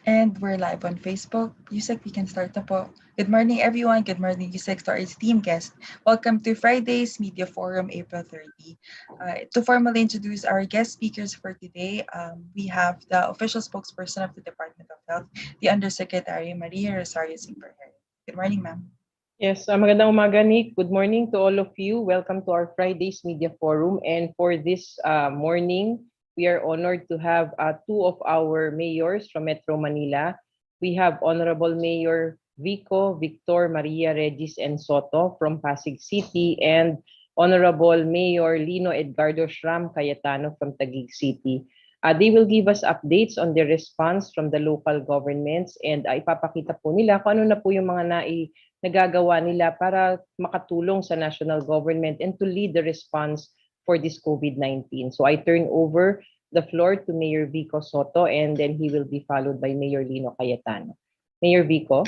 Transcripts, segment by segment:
And we're live on Facebook. Yusek, we can start na po. Good morning, everyone. Good morning, Yusek, to our esteemed guest. Welcome to Friday's Media Forum, April 30. To formally introduce our guest speakers for today, we have the official spokesperson of the Department of Health, the Undersecretary Maria Rosario Simperher. Good morning, ma'am. Yes, magandang umaga, Nick. Good morning to all of you. Welcome to our Friday's Media Forum. And for this morning, we are honored to have two of our mayors from Metro Manila. We have Honorable Mayor Vico Victor Maria Regis and Soto from Pasig City and Honorable Mayor Lino Edgardo Shram Cayetano from Taguig City. They will give us updates on the response from the local governments and ipapakita po nila kung ano na po yung mga nagagawa nila para makatulong sa national government and to lead the response for this COVID-19. So I turn over the floor to Mayor Vico Soto and then he will be followed by Mayor Lino Cayetano. Mayor Vico.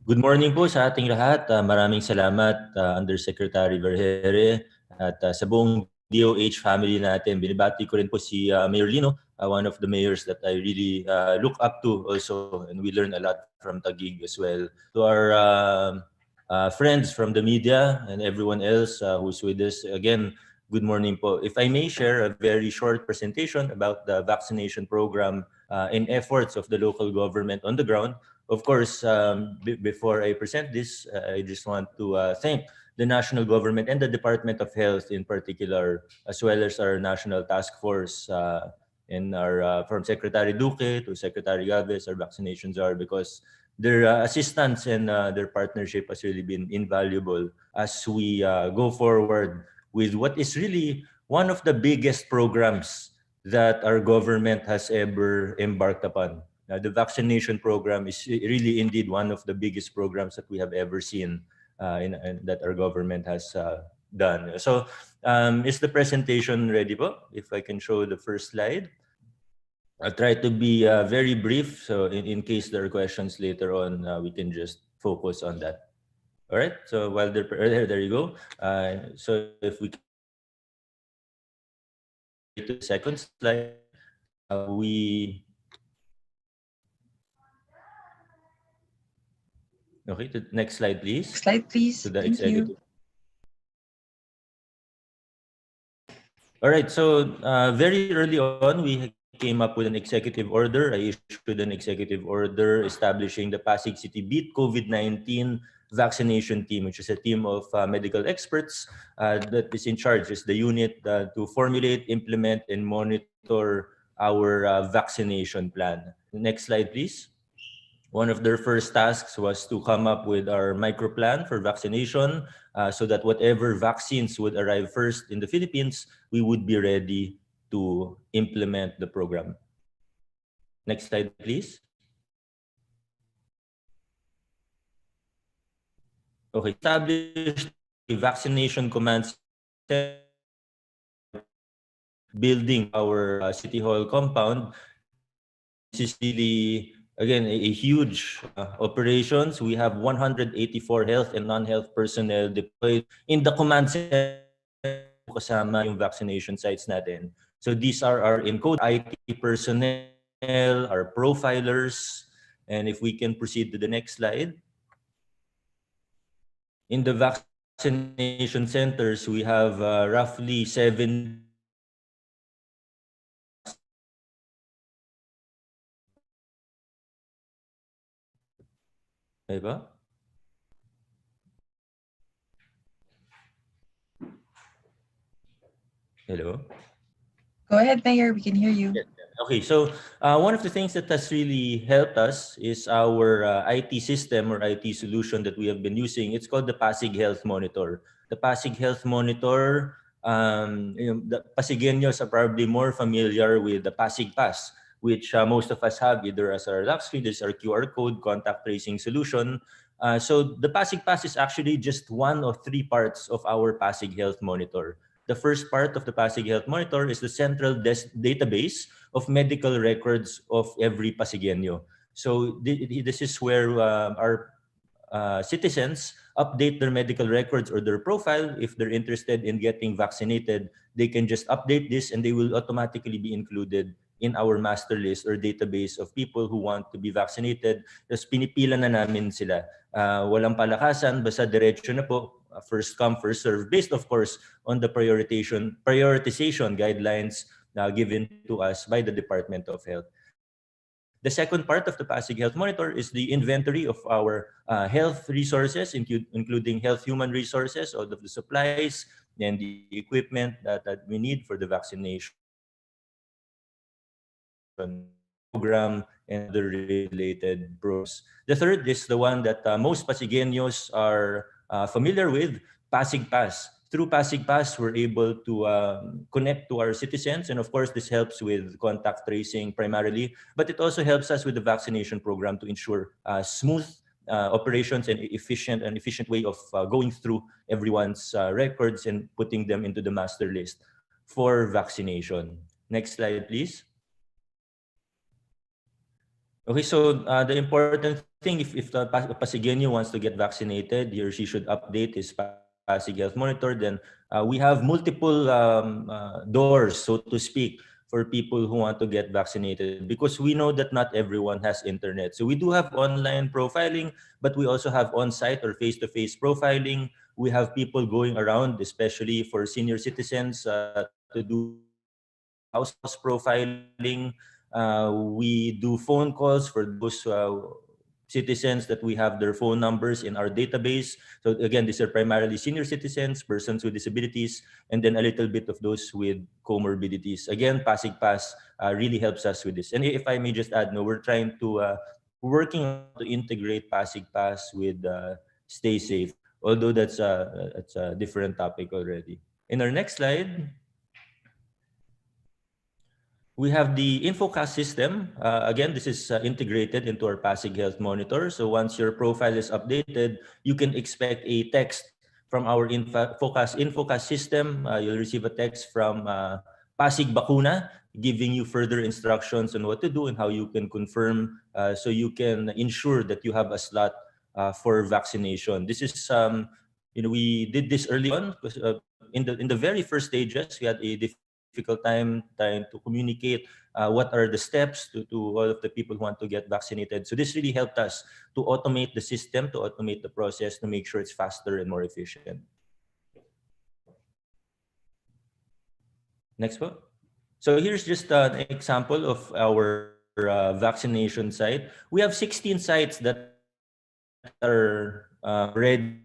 Good morning po sa ating lahat. Maraming salamat Undersecretary Vergere at sa buong DOH family natin. Binibati ko rin po si Mayor Lino, one of the mayors that I really look up to also, and we learn a lot from Taguig as well. To our friends from the media and everyone else who's with us, again, good morning po. If I may share a very short presentation about the vaccination program and efforts of the local government on the ground. Of course, before I present this, I just want to thank the national government and the Department of Health in particular, as well as our national task force and our from Secretary Duque to Secretary Gaves, our vaccination czar, because their assistance and their partnership has really been invaluable as we go forward with what is really one of the biggest programs that our government has ever embarked upon. The vaccination program is really indeed one of the biggest programs that we have ever seen that our government has done. So is the presentation ready po? If I can show the first slide. I'll try to be very brief, so in case there are questions later on, we can just focus on that. All right, so while they're there you go. So if we to the second slide, okay, the next slide, please. Next slide, please. To the Thank executive. you. All right, so very early on, we came up with an executive order. I issued an executive order establishing the Pasig City Beat COVID-19 vaccination team, which is a team of medical experts that is in charge, is the unit to formulate, implement, and monitor our vaccination plan. Next slide, please. One of their first tasks was to come up with our micro plan for vaccination so that whatever vaccines would arrive first in the Philippines, we would be ready to implement the program. Next slide, please. Okay, established a vaccination command center building our City Hall compound. This is really, again, a huge operations. We have 184 health and non-health personnel deployed in the command center kasama yung vaccination sites natin. So these are our encode IT personnel, our profilers, and if we can proceed to the next slide. In the vaccination centers, we have roughly 7 Diba? Hello? Go ahead, Mayor. We can hear you. Okay, so one of the things that has really helped us is our IT system or IT solution that we have been using. It's called the Pasig Health Monitor. The Pasig Health Monitor, the Pasigueños are probably more familiar with the Pasig Pass, which most of us have either as our lock screen, this is our QR code contact tracing solution. So the Pasig Pass is actually just one of 3 parts of our Pasig Health Monitor. The first part of the Pasig Health Monitor is the central database of medical records of every Pasigueño. So this is where our citizens update their medical records or their profile. If they're interested in getting vaccinated, they can just update this and they will automatically be included in our master list or database of people who want to be vaccinated. Tapos pinipila na namin sila. Walang palakasan, basta diretso na po, first come, first serve, based of course on the prioritization guidelines given to us by the Department of Health. The second part of the Pasig Health Monitor is the inventory of our health resources, including health human resources, all of the supplies and the equipment that we need for the vaccination program and other related programs. The third is the one that most Pasigueños are familiar with, Pasig Pass. Through Pasig Pass, we're able to connect to our citizens. And of course, this helps with contact tracing primarily, but it also helps us with the vaccination program to ensure smooth operations and efficient way of going through everyone's records and putting them into the master list for vaccination. Next slide, please. Okay, so the important thing, if the Pasigueño wants to get vaccinated, he or she should update his Pasig Health Monitor. Then we have multiple doors, so to speak, for people who want to get vaccinated, because we know that not everyone has internet. So we do have online profiling, but we also have on-site or face-to-face profiling. We have people going around, especially for senior citizens, to do house profiling. We do phone calls for those citizens that we have their phone numbers in our database. So again, these are primarily senior citizens, persons with disabilities, and then a little bit of those with comorbidities. Again, Pasig Pass really helps us with this. And if I may just add, no, we're trying to working to integrate Pasig Pass with Stay Safe, although that's a different topic already. In our next slide, we have the InfoCast system. Again, this is integrated into our Pasig Health Monitor. So once your profile is updated, you can expect a text from our InfoCast system. You'll receive a text from Pasig Bakuna, giving you further instructions on what to do and how you can confirm, so you can ensure that you have a slot for vaccination. This is, we did this early on because in the very first stages, we had a difficult time trying to communicate what are the steps to all of the people who want to get vaccinated. So this really helped us to automate the system, to automate the process, to make sure it's faster and more efficient. Next one. So here's just an example of our vaccination site. We have 16 sites that are ready,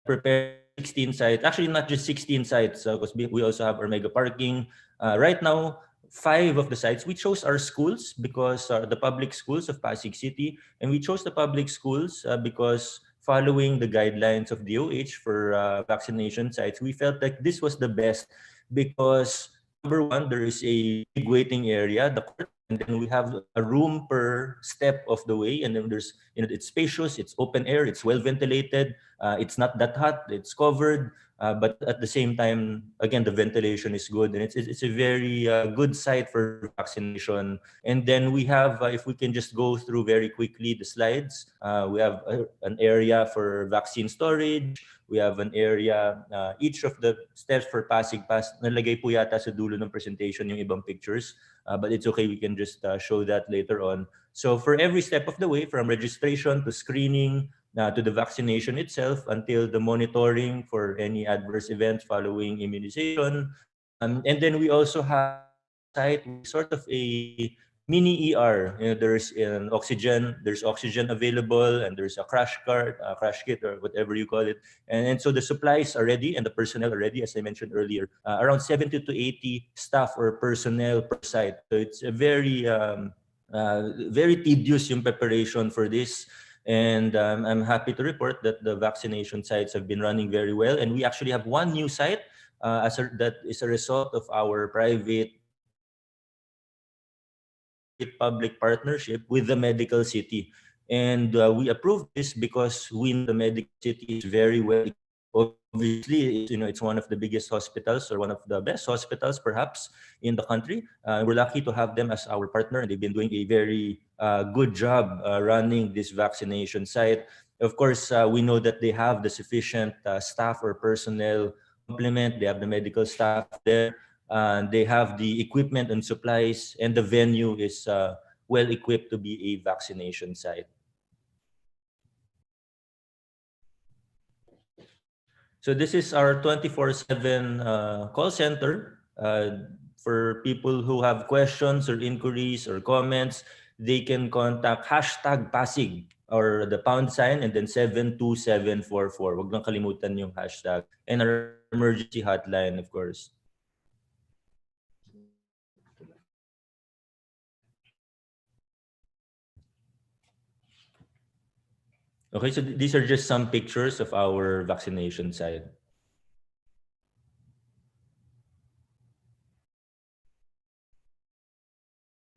prepared. 16 sites, actually not just 16 sites, because we also have our mega parking. Right now, 5 of the sites, we chose our schools because the public schools of Pasig City, and we chose the public schools because following the guidelines of DOH for vaccination sites, we felt like this was the best because number one, there is a big waiting area, the court, and then we have a room per step of the way, and then there's, it's spacious, it's open air, it's well ventilated, it's not that hot, it's covered, but at the same time, again, the ventilation is good, and it's a very good site for vaccination. And then we have, if we can just go through very quickly the slides, we have an area for vaccine storage. We have an area, each of the steps for Pasig Pass, nalagay po yata sa dulo ng presentation yung ibang pictures, but it's okay, we can just show that later on. So for every step of the way, from registration to screening, to the vaccination itself, until the monitoring for any adverse events following immunization. And then we also have site sort of a mini ER. There's there's oxygen available, and there's a crash kit, or whatever you call it. And so the supplies are ready and the personnel are ready, as I mentioned earlier. Around 70 to 80 staff or personnel per site. So it's a very tedious yung preparation for this. And I'm happy to report that the vaccination sites have been running very well. And we actually have one new site that is a result of our private-public partnership with the Medical City. And we approved this because we know the Medical City is very well. Obviously, it's one of the biggest hospitals, or one of the best hospitals perhaps in the country. We're lucky to have them as our partner, and they've been doing a very good job running this vaccination site. Of course, we know that they have the sufficient staff or personnel complement. They have the medical staff there. They have the equipment and supplies, and the venue is well equipped to be a vaccination site. So this is our 24/7 call center. For people who have questions or inquiries or comments, they can contact #Pasig or the # and then 72744. Wag lang kalimutan yung hashtag. And our emergency hotline, of course. Okay, so these are just some pictures of our vaccination site.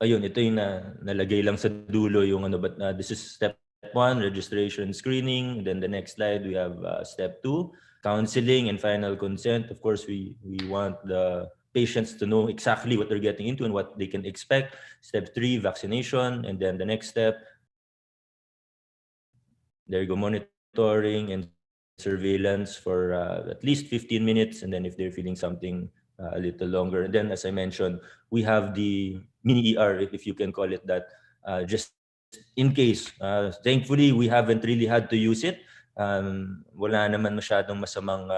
Ayun, ito yung nalagay lang sa dulo yung ano, but this is step 1, registration screening. Then the next slide, we have step 2, counseling and final consent. Of course, we want the patients to know exactly what they're getting into and what they can expect. Step 3, vaccination. And then the next step, there you go, monitoring and surveillance for at least 15 minutes. And then if they're feeling something a little longer. And then, as I mentioned, we have the mini ER, if you can call it that, just in case. Thankfully, we haven't really had to use it. Wala naman masyadong masamang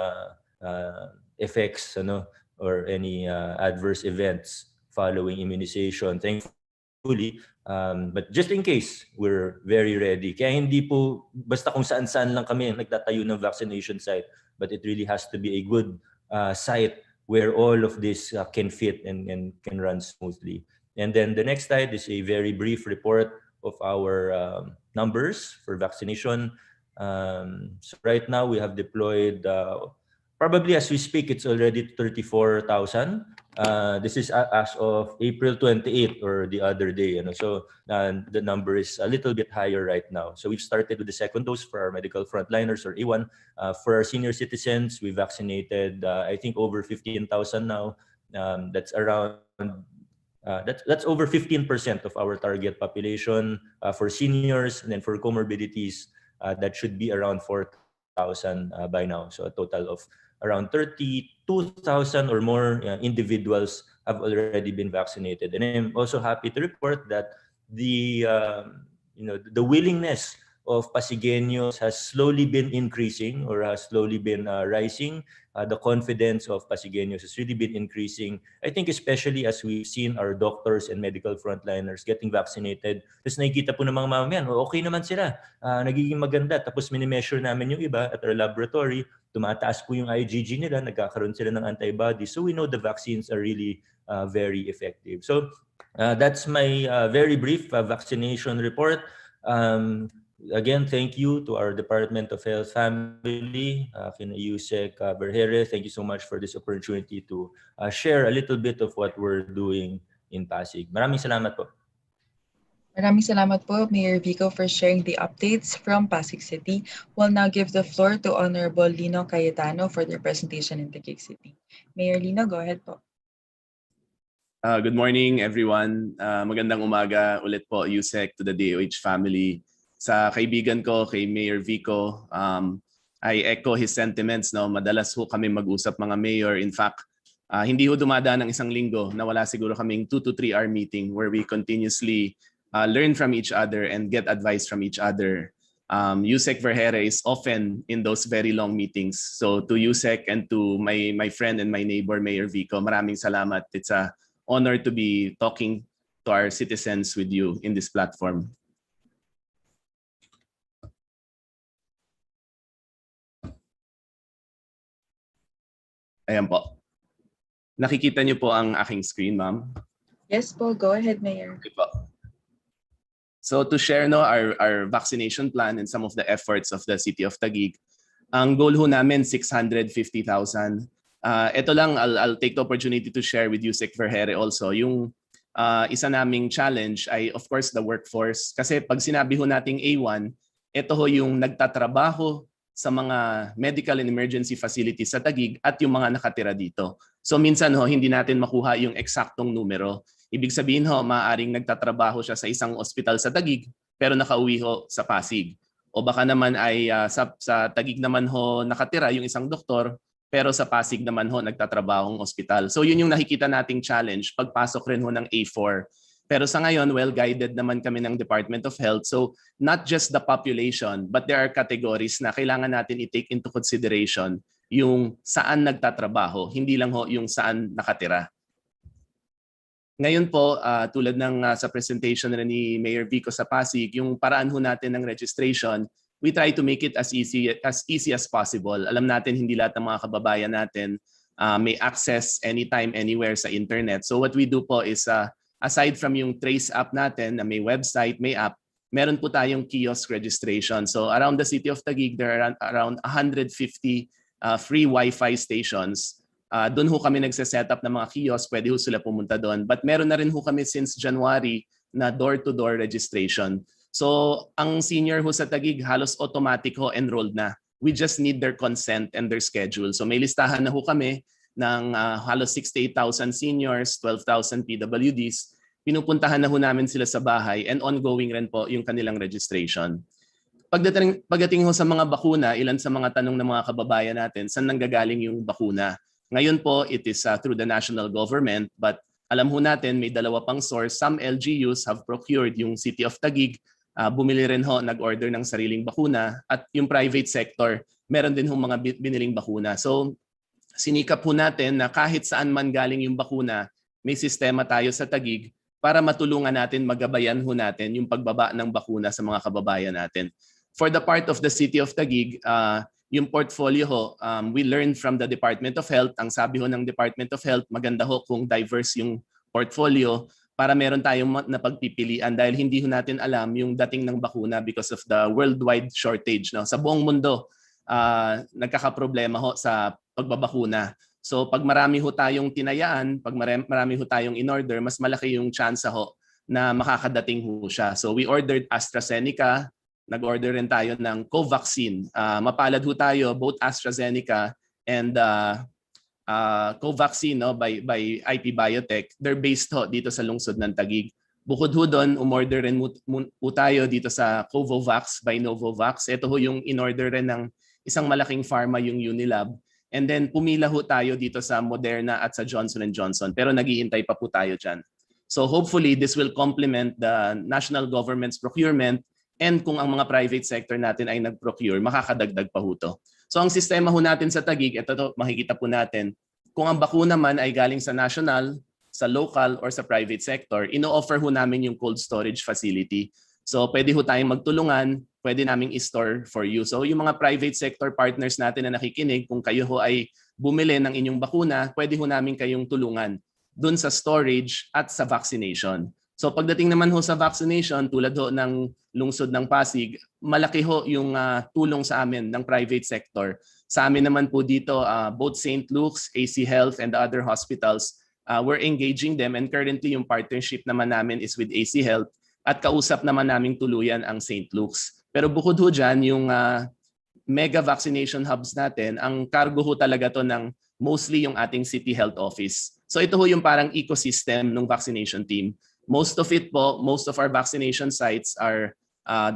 effects or any adverse events following immunization. Thankfully, but just in case, we're very ready. Kaya hindi po basta kung saan-saan lang kami nagtatayo ng vaccination site, but it really has to be a good site where all of this can fit and can run smoothly. And then the next slide is a very brief report of our numbers for vaccination. So right now we have deployed, probably as we speak, it's already 34,000. This is as of April 28 or the other day. So the number is a little bit higher right now. So we've started with the second dose for our medical frontliners or A1. For our senior citizens, we vaccinated, I think, over 15,000 now. That's around that's over 15% of our target population. For seniors, and then for comorbidities, that should be around 4,000 by now. So a total of around 32,000 or more individuals have already been vaccinated. And I'm also happy to report that the willingness of Pasigueños has slowly been increasing or has slowly been rising. The confidence of Pasigueños has really been increasing. I think especially as we've seen our doctors and medical frontliners getting vaccinated. Tapos nakikita po ng mga mamamayan, okay naman sila, nagiging maganda. Tapos mini-measure namin yung iba at our laboratory, tumataas po yung IgG nila, nagkakaroon sila ng antibodies. So we know the vaccines are really very effective. So that's my very brief vaccination report. Again, thank you to our Department of Health Family, kina Yusek Berhere. Thank you so much for this opportunity to share a little bit of what we're doing in Pasig. Maraming salamat po. Maraming salamat po, Mayor Vico, for sharing the updates from Pasig City. We'll now give the floor to Honorable Lino Cayetano for their presentation in Taguig City. Mayor Lino, go ahead po. Good morning, everyone. Magandang umaga ulit po, Yusek, to the DOH family. Sa kaibigan ko, kay Mayor Vico, I echo his sentiments. No? Madalas ho kami mag-usap mga mayor. In fact, hindi ho dumadaan ng isang linggo na wala siguro kaming 2 to 3 hour meeting where we continuously learn from each other and get advice from each other. Yusek Vergere is often in those very long meetings. So to Yusek and to my friend and my neighbor, Mayor Vico, maraming salamat. It's an honor to be talking to our citizens with you in this platform. Ayan po. Nakikita niyo po ang aking screen, ma'am? Yes po, go ahead, Mayor. Okay po. So to share our vaccination plan and some of the efforts of the City of Taguig, ang goal ho namin 650,000. Ito lang, I'll take the opportunity to share with you, Sec Vergere, also. Yung isa naming challenge ay of course the workforce. Kasi pag sinabi ho nating A1, ito ho yung nagtatrabaho sa mga medical and emergency facilities sa Taguig at yung mga nakatira dito. So minsan ho, hindi natin makuha yung eksaktong numero. Ibig sabihin ho, maaaring nagtatrabaho siya sa isang ospital sa Taguig pero nakauwi ho sa Pasig. O baka naman ay sa Taguig naman ho nakatira yung isang doktor pero sa Pasig naman ho nagtatrabahong ospital. So yun yung nakikita nating challenge pagpasok rin ho ng A4. Pero sa ngayon, well-guided naman kami ng Department of Health. So not just the population, but there are categories na kailangan natin i-take into consideration yung saan nagtatrabaho, hindi lang ho yung saan nakatira. Ngayon po, tulad ng sa presentation na ni Mayor Vico sa Pasig, yung paraan ho natin ng registration, we try to make it as easy as possible. Alam natin hindi lahat ng mga kababayan natin may access anytime, anywhere sa internet. So what we do po is aside from yung Trace app natin na may website, may app, meron po tayong kiosk registration. So around the city of Taguig, there are around 150 free Wi-Fi stations. Doon ho kami nagse-set up ng mga kiosk, pwede ho sila pumunta doon. But meron na rin ho kami since January na door-to-door registration. So ang senior ho sa Taguig, halos automatic ho enrolled na. We just need their consent and their schedule. So may listahan na ho kami ng halos 68,000 seniors, 12,000 PWDs. Pinupuntahan na ho namin sila sa bahay and ongoing rin po yung kanilang registration. Pagdating ho sa mga bakuna, ilan sa mga tanong ng mga kababayan natin, saan nanggagaling yung bakuna? Ngayon po, it is through the national government, but alam ho natin may dalawa pang source. Some LGUs have procured, yung City of Taguig, bumili rin ho, nag-order ng sariling bakuna, at yung private sector, meron din ho mga biniling bakuna. So sinikap ho natin na kahit saan man galing yung bakuna, may sistema tayo sa Taguig para matulungan natin, magabayan ho natin yung pagbaba ng bakuna sa mga kababayan natin. For the part of the City of Taguig, yung portfolio ho, we learned from the Department of Health. Ang sabi ho ng Department of Health, maganda ho kung diverse yung portfolio para meron tayong napagpipilian dahil hindi ho natin alam yung dating ng bakuna because of the worldwide shortage. No? Sa buong mundo, nagkakaproblema ho sa pagbabakuna. So pag marami ho tayong tinayaan, pag marami ho tayong in-order, mas malaki yung chance ho na makakadating ho siya. So we ordered AstraZeneca, nag-order rin tayo ng Covaxin. Mapalad ho tayo, both AstraZeneca and Covaxin by IP Biotech. They're based ho dito sa lungsod ng Taguig. Bukod ho doon, umorder rin po tayo dito sa Covovax by Novovax. Ito ho yung in-order rin ng isang malaking pharma, yung Unilab. And then pumila ho tayo dito sa Moderna at sa Johnson & Johnson. Pero naghihintay pa po tayo dyan. So hopefully this will complement the national government's procurement, and kung ang mga private sector natin ay nag-procure, makakadagdag pa ho to. So ang sistema ho natin sa Taguig, ito to, makikita po natin, kung ang bakuna man ay galing sa national, sa local, or sa private sector, ino-offer ho namin yung cold storage facility. So pwede ho tayong magtulungan, pwede naming i-store for you. So yung mga private sector partners natin na nakikinig, kung kayo ho ay bumili ng inyong bakuna, pwede ho namin kayong tulungan dun sa storage at sa vaccination. So pagdating naman ho sa vaccination, tulad ho ng lungsod ng Pasig, malaki ho yung tulong sa amin ng private sector. Sa amin naman po dito, both St. Luke's, AC Health, and the other hospitals, we're engaging them, and currently yung partnership naman namin is with AC Health, at kausap naman naming tuluyan ang St. Luke's. Pero bukod ho dyan, yung mega vaccination hubs natin, ang cargo ho talaga to ng mostly yung ating City Health Office. So ito ho yung parang ecosystem ng vaccination team. Most of it po, most of our vaccination sites are,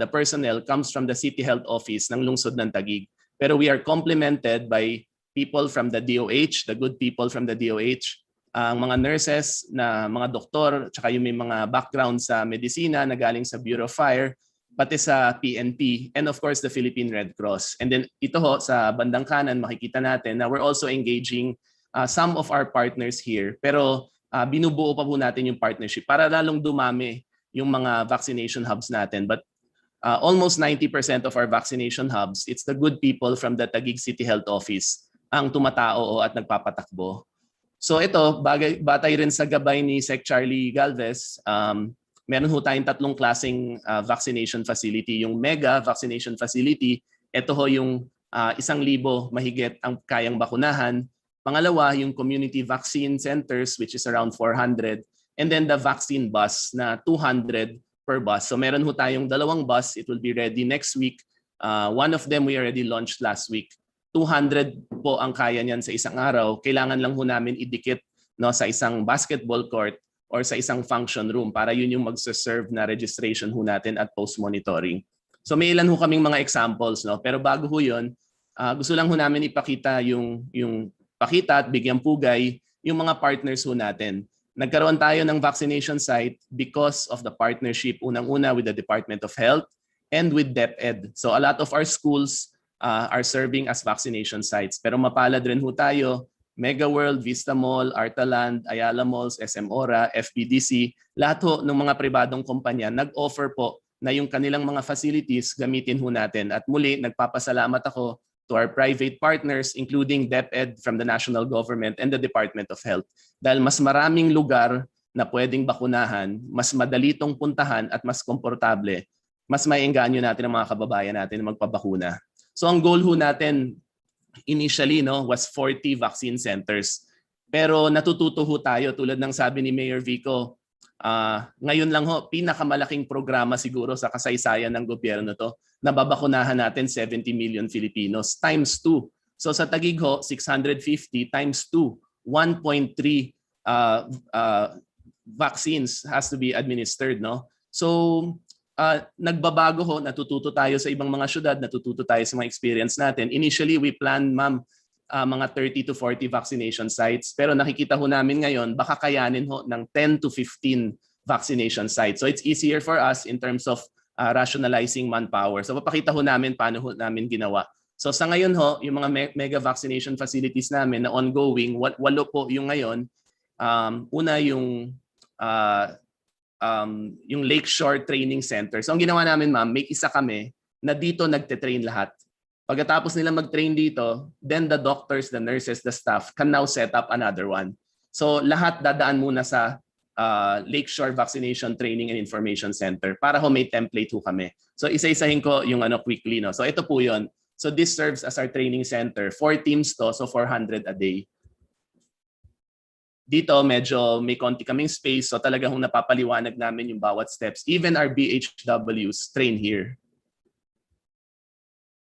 the personnel comes from the City Health Office ng lungsod ng Taguig. Pero we are complemented by people from the DOH, the good people from the DOH, ang mga nurses, na mga doktor, tsaka yung may mga background sa medisina na galing sa Bureau of Fire, pati sa PNP, and of course the Philippine Red Cross. And then ito ho, sa bandang kanan, makikita natin na we're also engaging some of our partners here, pero binubuo pa po natin yung partnership para lalong dumami yung mga vaccination hubs natin. But almost 90% of our vaccination hubs, it's the good people from the Taguig City Health Office ang tumatao at nagpapatakbo. So ito, batay rin sa gabay ni Sec. Charlie Galvez, meron ho tayong tatlong klaseng vaccination facility. Yung mega vaccination facility, ito ho yung 1,000 mahigit ang kayang bakunahan. Pangalawa, yung community vaccine centers, which is around 400. And then the vaccine bus na 200 per bus. So meron ho tayong dalawang bus. It will be ready next week. One of them we already launched last week. 200 po ang kaya niyan sa isang araw. Kailangan lang ho namin idikit sa isang basketball court or sa isang function room para yun yung magsaserve na registration ho natin at post-monitoring. So may ilan ho kaming mga examples. Pero bago ho yun, gusto lang ho namin ipakita yung pakita at bigyang pugay yung mga partners ho natin. Nagkaroon tayo ng vaccination site because of the partnership unang-una with the Department of Health and with DepEd. So a lot of our schools are serving as vaccination sites. Pero mapalad rin ho tayo, Mega World, Vista Mall, Artaland, Ayala Malls, SM Ora, FBDC, lahat ho ng mga pribadong kumpanya nag-offer po na yung kanilang mga facilities gamitin ho natin. At muli, nagpapasalamat ako to our private partners including DepEd from the national government and the Department of Health. Dahil mas maraming lugar na pwedeng bakunahan, mas madali itong puntahan at mas komportable, mas maiengganyo natin ang mga kababayan natin na magpabakuna. So ang goal ho natin initially was 40 vaccine centers. Pero natututo ho tayo tulad ng sabi ni Mayor Vico, ngayon lang ho, pinakamalaking programa siguro sa kasaysayan ng gobyerno to. Nababakunahan natin 70 million Filipinos times 2. So sa Taguig ho, 650 times 2, 1.3 vaccines has to be administered. No? So nagbabago ho, natututo tayo sa ibang mga syudad, natututo tayo sa mga experience natin. Initially, we planned, ma'am, mga 30 to 40 vaccination sites. Pero nakikita ho namin ngayon, baka kayanin ho ng 10 to 15 vaccination sites. So it's easier for us in terms of rationalizing manpower. So papakita ho namin paano ho namin ginawa. So sa ngayon ho, yung mga mega vaccination facilities namin na ongoing, 8 po yung ngayon. Una yung Lakeshore Training Center. So ang ginawa namin, ma'am, may isa kami na dito nagte-train lahat. Pagkatapos nila mag-train dito, then the doctors, the nurses, the staff can now set up another one. So lahat dadaan muna sa Lakeshore Vaccination Training and Information Center para ho may template ho kami. So isa-isahin ko yung quickly. No? So ito po yun. So this serves as our training center. 4 teams to, so 400 a day. Dito medyo may konti kaming space, so talagang napapaliwanag namin yung bawat steps. Even our BHWs train here.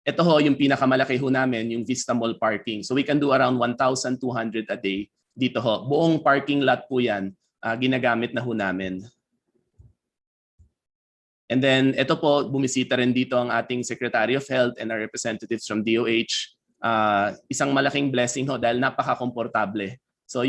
Ito ho yung pinakamalaki ho namin, yung Vista Mall parking. So we can do around 1,200 a day dito ho. Buong parking lot po yan, ginagamit na ho namin. And then ito po, bumisita rin dito ang ating Secretary of Health and our representatives from DOH. Isang malaking blessing ho dahil napaka-komportable. So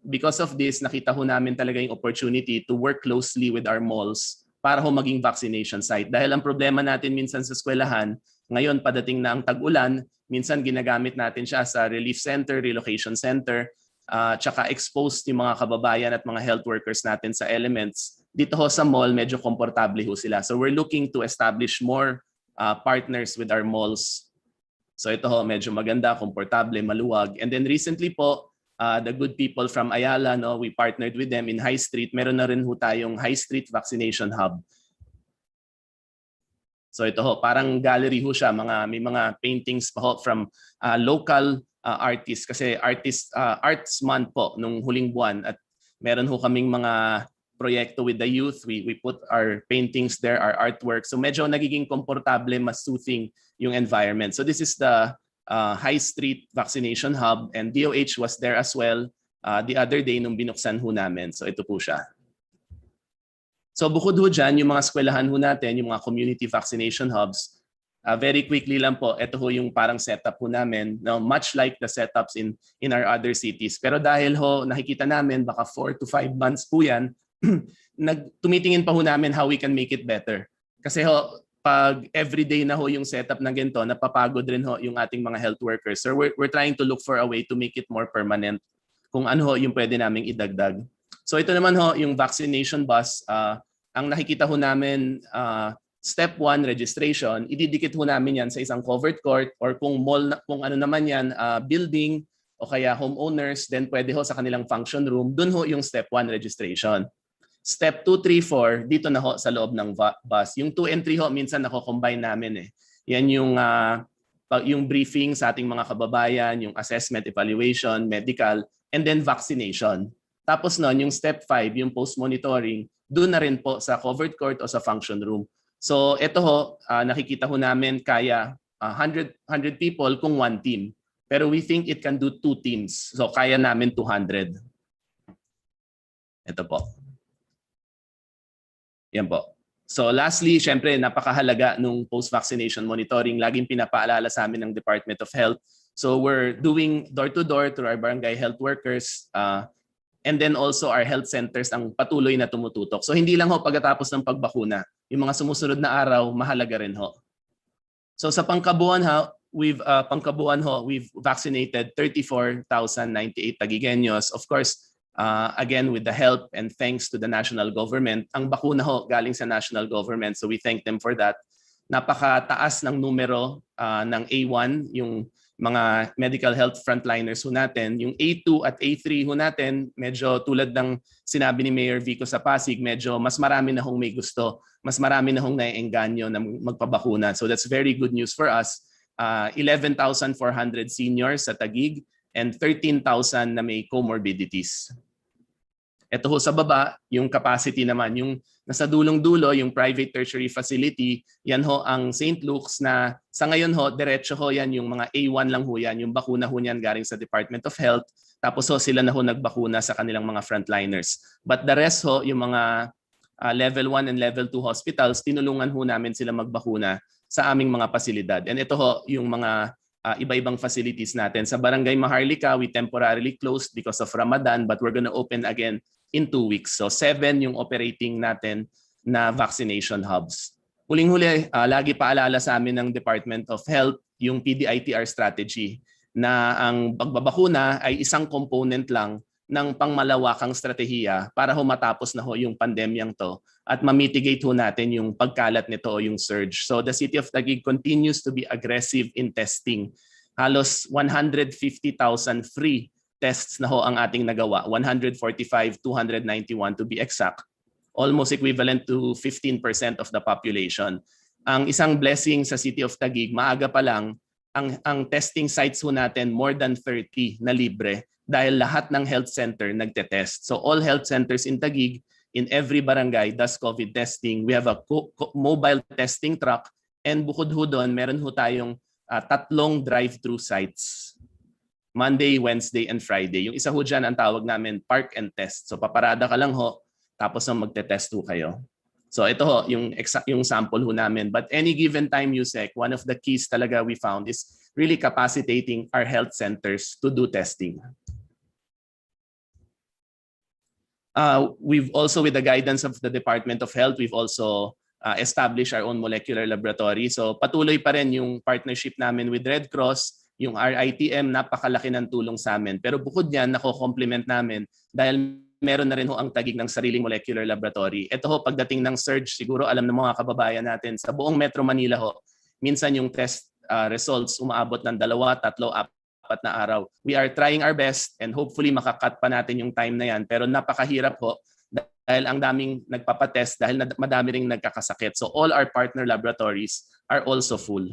because of this, nakita ho namin talaga yung opportunity to work closely with our malls para ho maging vaccination site. Dahil ang problema natin minsan sa eskwelahan, ngayon padating na ang tag-ulan, minsan ginagamit natin siya sa relief center, relocation center, tsaka exposed yung mga kababayan at mga health workers natin sa elements. Dito ho sa mall, medyo komportable ho sila. So we're looking to establish more partners with our malls. So ito ho, medyo maganda, komportable, maluwag. And then recently po, the good people from Ayala, we partnered with them in High Street. Meron na rin ho tayong High Street Vaccination Hub. So ito ho, parang gallery ho siya. May mga paintings pa ho from local artists. Kasi Arts Month po nung huling buwan. At meron ho kaming mga proyekto with the youth. We put our paintings there, our artwork. So medyo nagiging komportable, mas soothing yung environment. So this is the High Street Vaccination Hub, and DOH was there as well the other day nung binuksan ho namin. So ito po siya. So bukod ho dyan, yung mga eskwelahan ho natin, yung mga community vaccination hubs, very quickly lang po, ito ho yung parang setup ho namin, much like the setups in our other cities. Pero dahil ho nakikita namin, baka 4 to 5 months po yan, tumitingin pa ho namin how we can make it better. Kasi ho, pag everyday na ho yung setup na ganito, napapagod rin ho yung ating mga health workers. So we're trying to look for a way to make it more permanent kung ano ho yung pwede naming idagdag. So ito naman ho yung vaccination bus. Ang nakikita ho namin, step 1 registration, ididikit ho namin yan sa isang covered court or kung mall, kung ano naman yan, building o kaya homeowners, then pwede ho sa kanilang function room, dun ho yung step 1 registration. Step 2, 3, 4, dito na ho sa loob ng bus. Yung 2 and 3 ho, minsan nako-combine namin eh. Yan yung briefing sa ating mga kababayan, yung assessment, evaluation, medical, and then vaccination. Tapos nun, yung step 5, yung post-monitoring, doon na rin po sa covered court o sa function room. So ito ho, nakikita ho namin kaya 100 people kung 1 team. Pero we think it can do 2 teams. So kaya namin 200. Ito po. Yan po. So lastly, syempre napakahalaga nung post-vaccination monitoring. Laging pinapaalala sa amin ng Department of Health. So we're doing door-to-door through our barangay health workers and then also our health centers ang patuloy na tumututok. So hindi lang ho pagkatapos ng pagbakuna, yung mga sumusunod na araw, mahalaga rin ho. So sa pangkabuuan we've vaccinated 34,098 Taguigueños. Of course, again with the help and thanks to the national government. Ang bakuna ho galing sa national government, so we thank them for that. Napakataas ng numero ng A1, yung mga medical health frontliners ho natin. Yung A2 at A3 ho natin, medyo tulad ng sinabi ni Mayor Vico sa Pasig, medyo mas marami na hong may gusto. Mas marami na hong naiengganyo na magpabakuna. So that's very good news for us. 11,400 seniors sa Taguig and 13,000 na may comorbidities. Ito ho sa baba, yung capacity naman, yung nasa dulong-dulo, yung private tertiary facility, yan ho ang St. Luke's na sa ngayon ho, diretso ho yan, yung mga A1 lang ho yan, yung bakuna ho yan galing sa Department of Health, tapos ho sila na ho nagbakuna sa kanilang mga frontliners. But the rest ho, yung mga level 1 and level 2 hospitals, tinulungan ho namin sila magbakuna sa aming mga pasilidad. And ito ho, yung mga iba-ibang facilities natin. Sa Barangay Maharlika, we temporarily closed because of Ramadan, but we're gonna open again in 2 weeks. So 7 yung operating natin na vaccination hubs. Huling-huli, lagi paalala sa amin ng Department of Health yung PDITR strategy na ang pagbabakuna ay isang component lang ng pangmalawakang strategiya para matapos na ho yung pandemyang to at ma-mitigate ho natin yung pagkalat nito o yung surge. So the City of Taguig continues to be aggressive in testing. Halos 150,000 free tests na ho ang ating nagawa, 145,291 to be exact, almost equivalent to 15% of the population. Ang isang blessing sa City of Taguig, maaga pa lang, ang testing sites ho natin more than 30 na libre dahil lahat ng health center nagte-test. So all health centers in Taguig, in every barangay does COVID testing. We have a mobile testing truck and bukod ho doon, meron ho tayong 3 drive-through sites. Monday, Wednesday, and Friday. Yung isa ho dyan ang tawag namin park and test. So paparada ka lang ho, tapos magte-test ho kayo. So ito ho, yung sample ho namin. But any given time, Yusek, one of the keys talaga we found is really capacitating our health centers to do testing. We've also, with the guidance of the Department of Health, we've also established our own molecular laboratory. So patuloy pa rin yung partnership namin with Red Cross. Yung RITM, napakalaki ng tulong sa amin. Pero bukod niyan, nako-complement namin dahil meron na rin ho ang Taguig ng sariling molecular laboratory. Ito ho, pagdating ng surge, siguro alam ng mga kababayan natin, sa buong Metro Manila ho, minsan yung test results umaabot ng 2, 3, 4 na araw. We are trying our best and hopefully makakat pa natin yung time na yan. Pero napakahirap ho dahil ang daming nagpapatest dahil madami ring nagkakasakit. So all our partner laboratories are also full.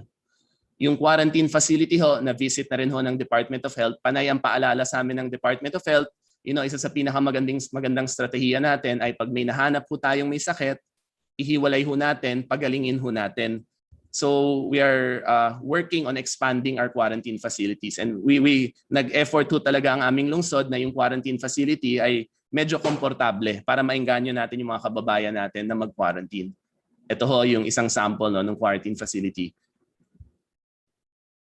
Yung quarantine facility ho, na-visit na rin ho ng Department of Health. Panay ang paalala sa amin ng Department of Health, isa sa pinakamagandang strategiya natin ay pag may nahanap ho tayong may sakit, ihiwalay ho natin, pagalingin ho natin. So we are working on expanding our quarantine facilities. And we nag-effort ho talaga ang aming lungsod na yung quarantine facility ay medyo komportable para maengganyo natin yung mga kababayan natin na mag-quarantine. Ito ho yung isang sample ng quarantine facility.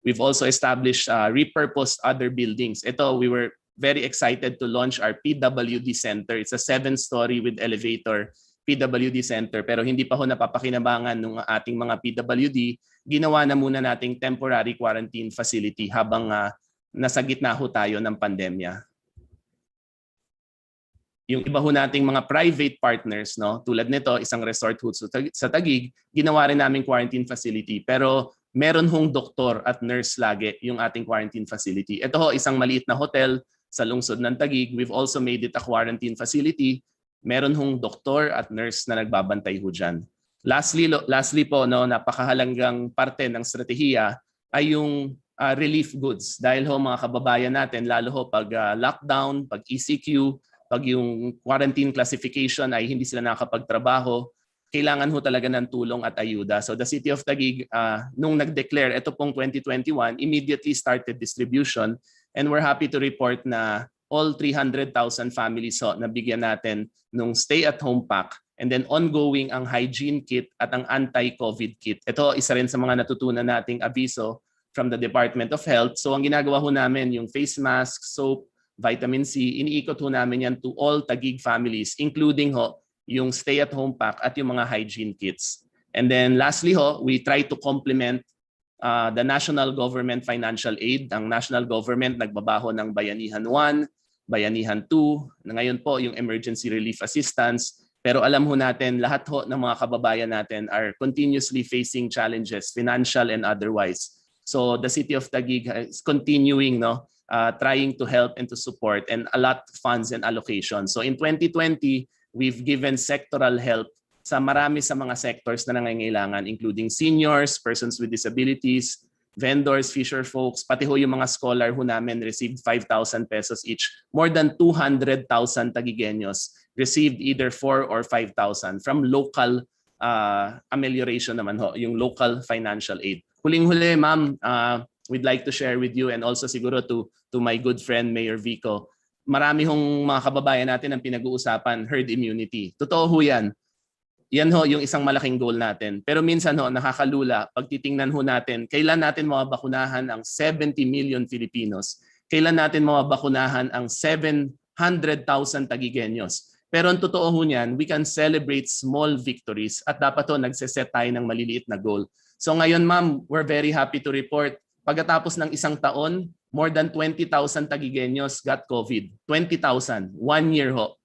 We've also established repurposed other buildings. Ito, we were very excited to launch our PWD Center. It's a 7-story with elevator PWD Center. Pero hindi pa ho napapakinabangan ng ating mga PWD. Ginawa na muna nating temporary quarantine facility habang nasa gitna ho tayo ng pandemya. Yung iba ho nating mga private partners, tulad nito, isang resort ho sa Taguig, ginawa rin namin quarantine facility. Pero meron hong doktor at nurse lagi yung ating quarantine facility. Ito ho, isang maliit na hotel sa lungsod ng Taguig. We've also made it a quarantine facility. Meron hong doktor at nurse na nagbabantay ho dyan. Lastly po, napakahalagang parte ng strategiya ay yung relief goods. Dahil ho mga kababayan natin, lalo ho pag lockdown, pag ECQ, pag yung quarantine classification ay hindi sila nakakapagtrabaho, kailangan ho talaga ng tulong at ayuda. So the City of Taguig, nung nag-declare ito pong 2021, immediately started distribution and we're happy to report na all 300,000 families ho nabigyan natin nung stay-at-home pack And then ongoing ang hygiene kit at ang anti-COVID kit. Ito, isa rin sa mga natutunan nating abiso from the Department of Health. So ang ginagawa ho namin, yung face mask, soap, vitamin C, iniikot ho namin yan to all Taguig families, including ho yung stay-at-home pack at yung mga hygiene kits. And then lastly ho, we try to complement the national government financial aid. Ang national government nagbabaho ng Bayanihan 1, Bayanihan 2, na ngayon po yung emergency relief assistance. Pero alam ho natin, lahat ho ng mga kababayan natin are continuously facing challenges, financial and otherwise. So the City of Taguig is continuing trying to help and to support and allot funds and allocations. So in 2020, we've given sectoral help sa marami sa mga sectors na nangangailangan, including seniors, persons with disabilities, vendors, fisher folks, pati ho yung mga scholar ho namin received 5,000 pesos each. More than 200,000 Taguigueños received either 4 or 5,000 from local amelioration naman ho, yung local financial aid. Huling-huli, ma'am, we'd like to share with you and also siguro to my good friend Mayor Vico. Marami hong mga kababayan natin ang pinag-uusapan herd immunity. Totoo ho yan. Yan ho yung isang malaking goal natin. Pero minsan ho, nakakalula, pag titingnan ho natin, kailan natin mabakunahan ang 70 million Filipinos? Kailan natin mabakunahan ang 700,000 Taguigueños? Pero ang totoo ho niyan, we can celebrate small victories at dapat ho nagseset tayo ng maliliit na goal. So ngayon ma'am, we're very happy to report, pagkatapos ng isang taon, more than 20,000 Taguigueños got COVID. 20,000, 1 year ho.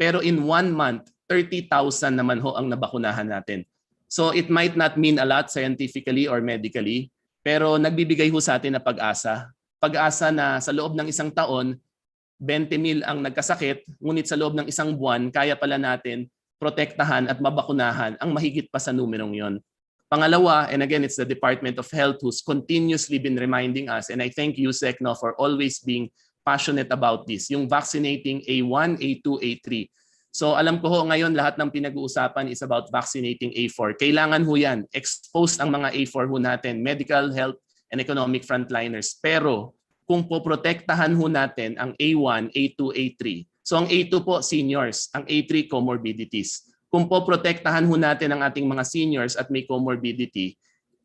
Pero in 1 month, 30,000 naman ho ang nabakunahan natin. So it might not mean a lot scientifically or medically, pero nagbibigay ho sa atin na pag-asa. Pag-asa na sa loob ng isang taon, 20,000 ang nagkasakit, ngunit sa loob ng isang buwan, kaya pala natin protektahan at mabakunahan ang mahigit pa sa numerong yon. Pangalawa, and again, it's the Department of Health who's continuously been reminding us, and I thank USEC for always being passionate about this, yung vaccinating A1, A2, A3. So alam ko ho ngayon lahat ng pinag-uusapan is about vaccinating A4. Kailangan ho yan. Exposed ang mga A4 ho natin, medical, health, and economic frontliners. Pero kung poprotektahan ho natin ang A1, A2, A3. So ang A2 po, seniors. Ang A3, comorbidities. Kung poprotektahan ho natin ang ating mga seniors at may comorbidity,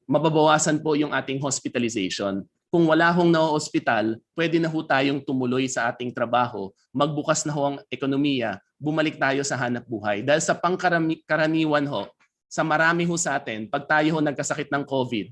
mababawasan po yung ating hospitalization. Kung wala hong na-hospital, pwede na ho tayong tumuloy sa ating trabaho, magbukas na ho ang ekonomiya, bumalik tayo sa hanap buhay. Dahil sa pangkaraniwan ho, sa marami ho sa atin, pag tayo ho nagkasakit ng COVID,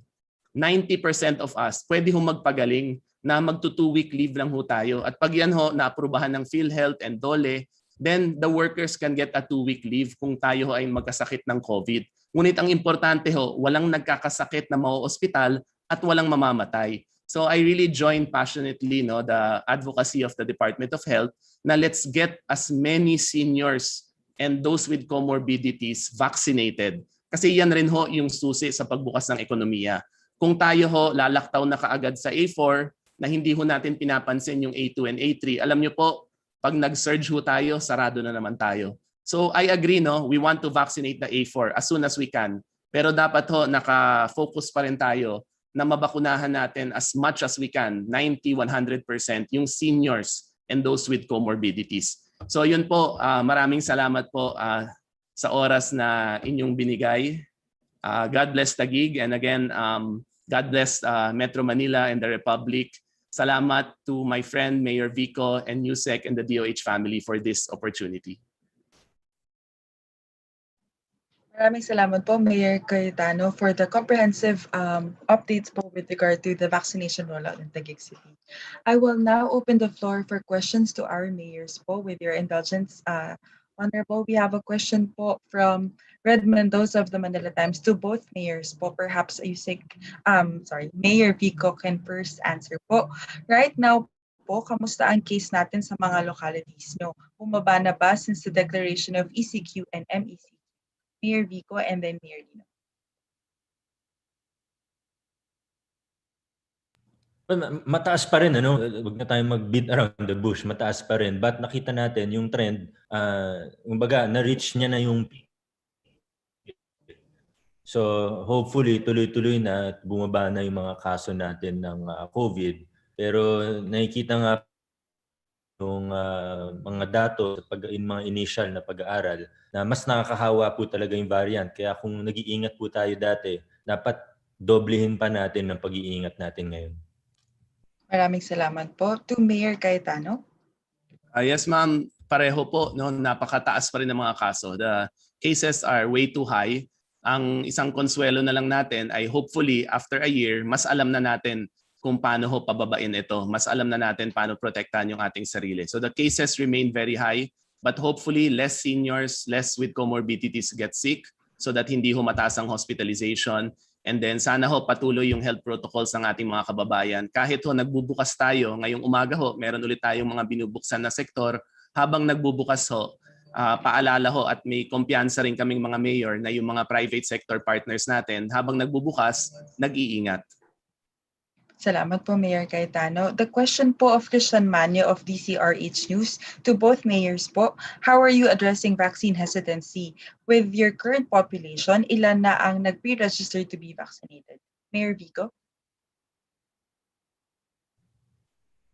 90% of us pwede ho magpagaling na magto 2-week leave lang ho tayo. At pag yan ho, naaprubahan ng PhilHealth and DOLE, then the workers can get a 2-week leave kung tayo ho ay magkasakit ng COVID. Ngunit ang importante ho, walang nagkakasakit na mau-ospital at walang mamamatay. So I really join passionately the advocacy of the Department of Health na let's get as many seniors and those with comorbidities vaccinated. Kasi yan rin ho yung susi sa pagbukas ng ekonomiya. Kung tayo ho lalaktaw na kaagad sa A4 na hindi ho natin pinapansin yung A2 and A3, alam nyo po, pag nag-surge ho tayo, sarado na naman tayo. So I agree, we want to vaccinate the A4 as soon as we can. Pero dapat ho naka-focus pa rin tayo na mabakunahan natin as much as we can, 90-100% yung seniors and those with comorbidities. So yun po, maraming salamat po sa oras na inyong binigay. God bless Taguig, and again, God bless Metro Manila and the Republic. Salamat to my friend Mayor Vico and USEC and the DOH family for this opportunity. Maraming salamat po, Mayor Cayetano, for the comprehensive updates po with regard to the vaccination rollout in Taguig City. I will now open the floor for questions to our mayors po. With your indulgence, Honorable, we have a question po from Red Mendoza of the Manila Times to both mayors po. Perhaps Mayor Vico can first answer po. Right now po, kamusta ang case natin sa mga localities nyo? Bumaba na ba since the declaration of ECQ and MECQ? Mayor Vico and then Mayor Lino. Mataas pa rin, Huwag na tayong mag-beat around the bush. Mataas pa rin. But nakita natin yung trend, kumbaga, na-reach niya na yung peak. So, hopefully, tuloy-tuloy na at bumaba na yung mga kaso natin ng COVID. Pero nakikita nga mga datos mga initial na pag-aaral na mas nakakahawa po talaga yung variant. Kaya kung nag-iingat po tayo dati, dapat doblehin pa natin ang pag-iingat natin ngayon. Maraming salamat po. To Mayor Cayetano. Yes, ma'am. Pareho po. No? Napakataas pa rin ng mga kaso. The cases are way too high. Ang isang konsuelo na lang natin ay hopefully after a year, mas alam na natin kung paano ho pababain ito. Mas alam na natin paano protektahan yung ating sarili. So the cases remain very high, but hopefully less seniors, less with comorbidities get sick so that hindi ho mataas ang hospitalization. And then sana ho patuloy yung health protocols ng ating mga kababayan. Kahit ho nagbubukas tayo, ngayong umaga ho, meron ulit tayong mga binubuksan na sektor. Habang nagbubukas ho, paalala ho at may kumpiyansa rin kaming mga mayor na yung mga private sector partners natin, habang nagbubukas, nag-iingat. Salamat po, Mayor Cayetano. The question po of Christian Manyo of DCRH News to both mayors po, how are you addressing vaccine hesitancy? With your current population, ilan na ang nag-pre-register to be vaccinated? Mayor Vico?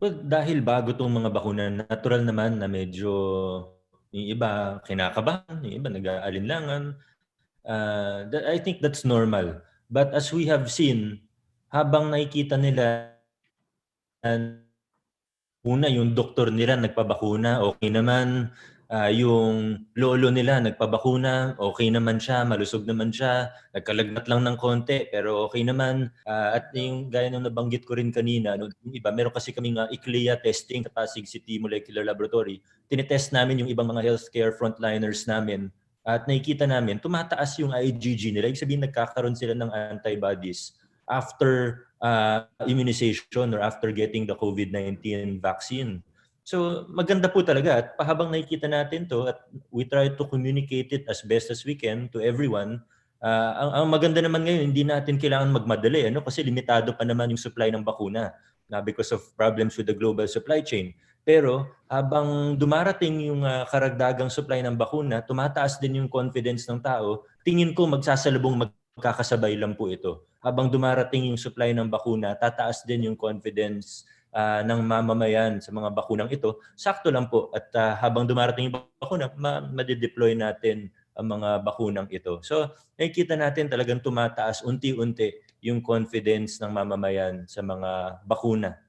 Well, dahil bago itong mga bakuna, natural naman na medyo yung iba kinakabahan, yung iba nag-aalinlangan. I think that's normal. But as we have seen, habang nakikita nila una yung doktor nila nagpabakuna, okay naman. Yung lolo nila nagpabakuna, okay naman siya, malusog naman siya, nagkalagnat lang ng konti, pero okay naman. At yung gaya ng nabanggit ko rin kanina, yung iba, meron kasi kaming ICLEA testing sa Pasig City Molecular Laboratory. Tinetest namin yung ibang mga healthcare frontliners namin at nakikita namin, tumataas yung IgG nila. Ibig sabihin, nagkakaroon sila ng antibodies after immunization or after getting the COVID-19 vaccine. So maganda po talaga at habang nakikita natin to at we try to communicate it as best as we can to everyone. Ang maganda naman ngayon, hindi natin kailangan magmadali kasi limitado pa naman yung supply ng bakuna because of problems with the global supply chain. Pero habang dumarating yung karagdagang supply ng bakuna, tumataas din yung confidence ng tao. Tingin ko magsasalubong magkakasabay lang po ito. Habang dumarating yung supply ng bakuna, tataas din yung confidence ng mamamayan sa mga bakunang ito. Sakto lang po at habang dumarating yung bakuna, ma-deploy natin ang mga bakunang ito. So nakikita natin talagang tumataas unti-unti yung confidence ng mamamayan sa mga bakuna.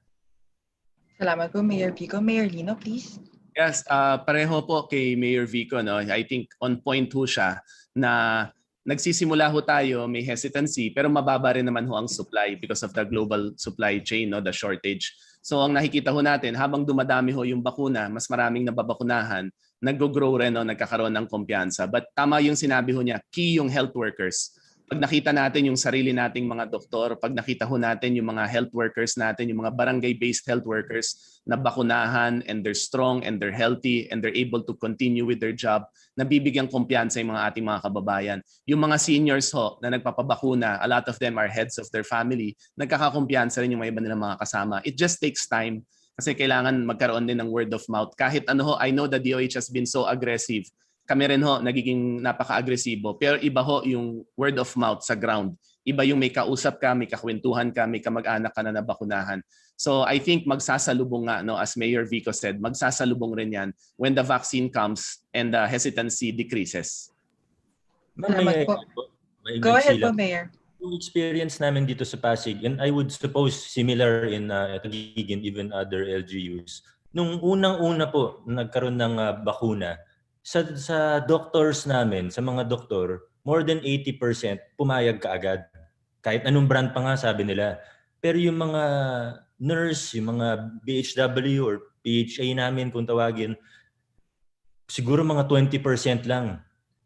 Salamat po, Mayor Vico. Mayor Lino, please. Yes, pareho po kay Mayor Vico. No? I think on point ho siya na nagsisimula ho tayo, may hesitancy, pero mababa rin naman ho ang supply because of the global supply chain, no, the shortage. So ang nakikita ho natin, habang dumadami ho yung bakuna, mas maraming nababakunahan, nag-grow rin, no, nagkakaroon ng kumpiyansa. But tama yung sinabi ho niya, key yung health workers. Pag nakita natin yung sarili nating mga doktor, pag nakita ho natin yung mga health workers natin, yung mga barangay-based health workers na bakunahan and they're strong and they're healthy and they're able to continue with their job, nabibigyan kumpiyansa yung mga ating mga kababayan. Yung mga seniors ho na nagpapabakuna, a lot of them are heads of their family, nagkakakumpiyansa rin yung mga iba nilang mga kasama. It just takes time kasi kailangan magkaroon din ng word of mouth. Kahit ano ho, I know the DOH has been so aggressive. Kami rin ho, nagiging napaka-agresibo. Pero iba ho yung word of mouth sa ground. Iba yung may kausap ka, may kakwentuhan ka, may kamag-anak ka na nabakunahan. So I think magsasalubong nga, no, as Mayor Vico said, magsasalubong rin yan when the vaccine comes and the hesitancy decreases. Salamat po. Go ahead po, Mayor. Yung experience namin dito sa Pasig, and I would suppose similar in Taguig and even other LGUs, nung unang-una po nagkaroon ng bakuna, sa doctors namin, sa mga doktor, more than 80% pumayag kaagad. Kahit anong brand pa nga sabi nila. Pero yung mga nurse, yung mga BHW or PHA namin kung tawagin, siguro mga 20% lang.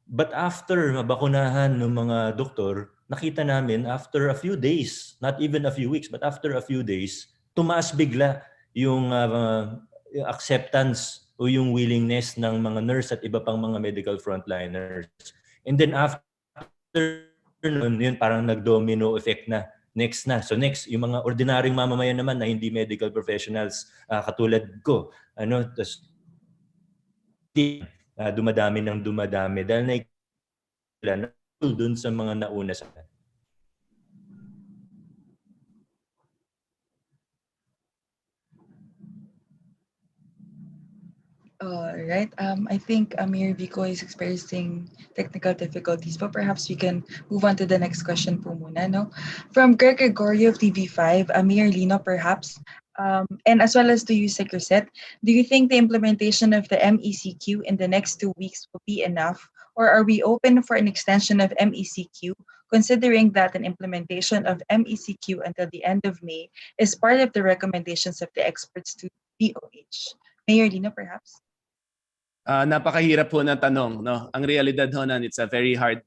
But after mabakunahan ng mga doktor, nakita namin after a few days, not even a few weeks, but after a few days, tumaas bigla yung acceptance o yung willingness ng mga nurse at iba pang mga medical frontliners. And then after nun, yun parang nag-domino effect na. Next na. So next, yung mga ordinaryong mamamayan naman na hindi medical professionals katulad ko, dumadami ng dumadami dahil nakikita dun sa mga nauna sa akin. Right. I think Mayor Vico is experiencing technical difficulties, but perhaps we can move on to the next question po muna, no? From Greg Gregorio of TV5, Mayor Lino, perhaps, and as well as to you, Secretary, do you think the implementation of the MECQ in the next 2 weeks will be enough, or are we open for an extension of MECQ, considering that an implementation of MECQ until the end of May is part of the recommendations of the experts to DOH? Mayor Lino, perhaps? Napakahirap po na tanong. No? Ang realidad ho nan, it's a very hard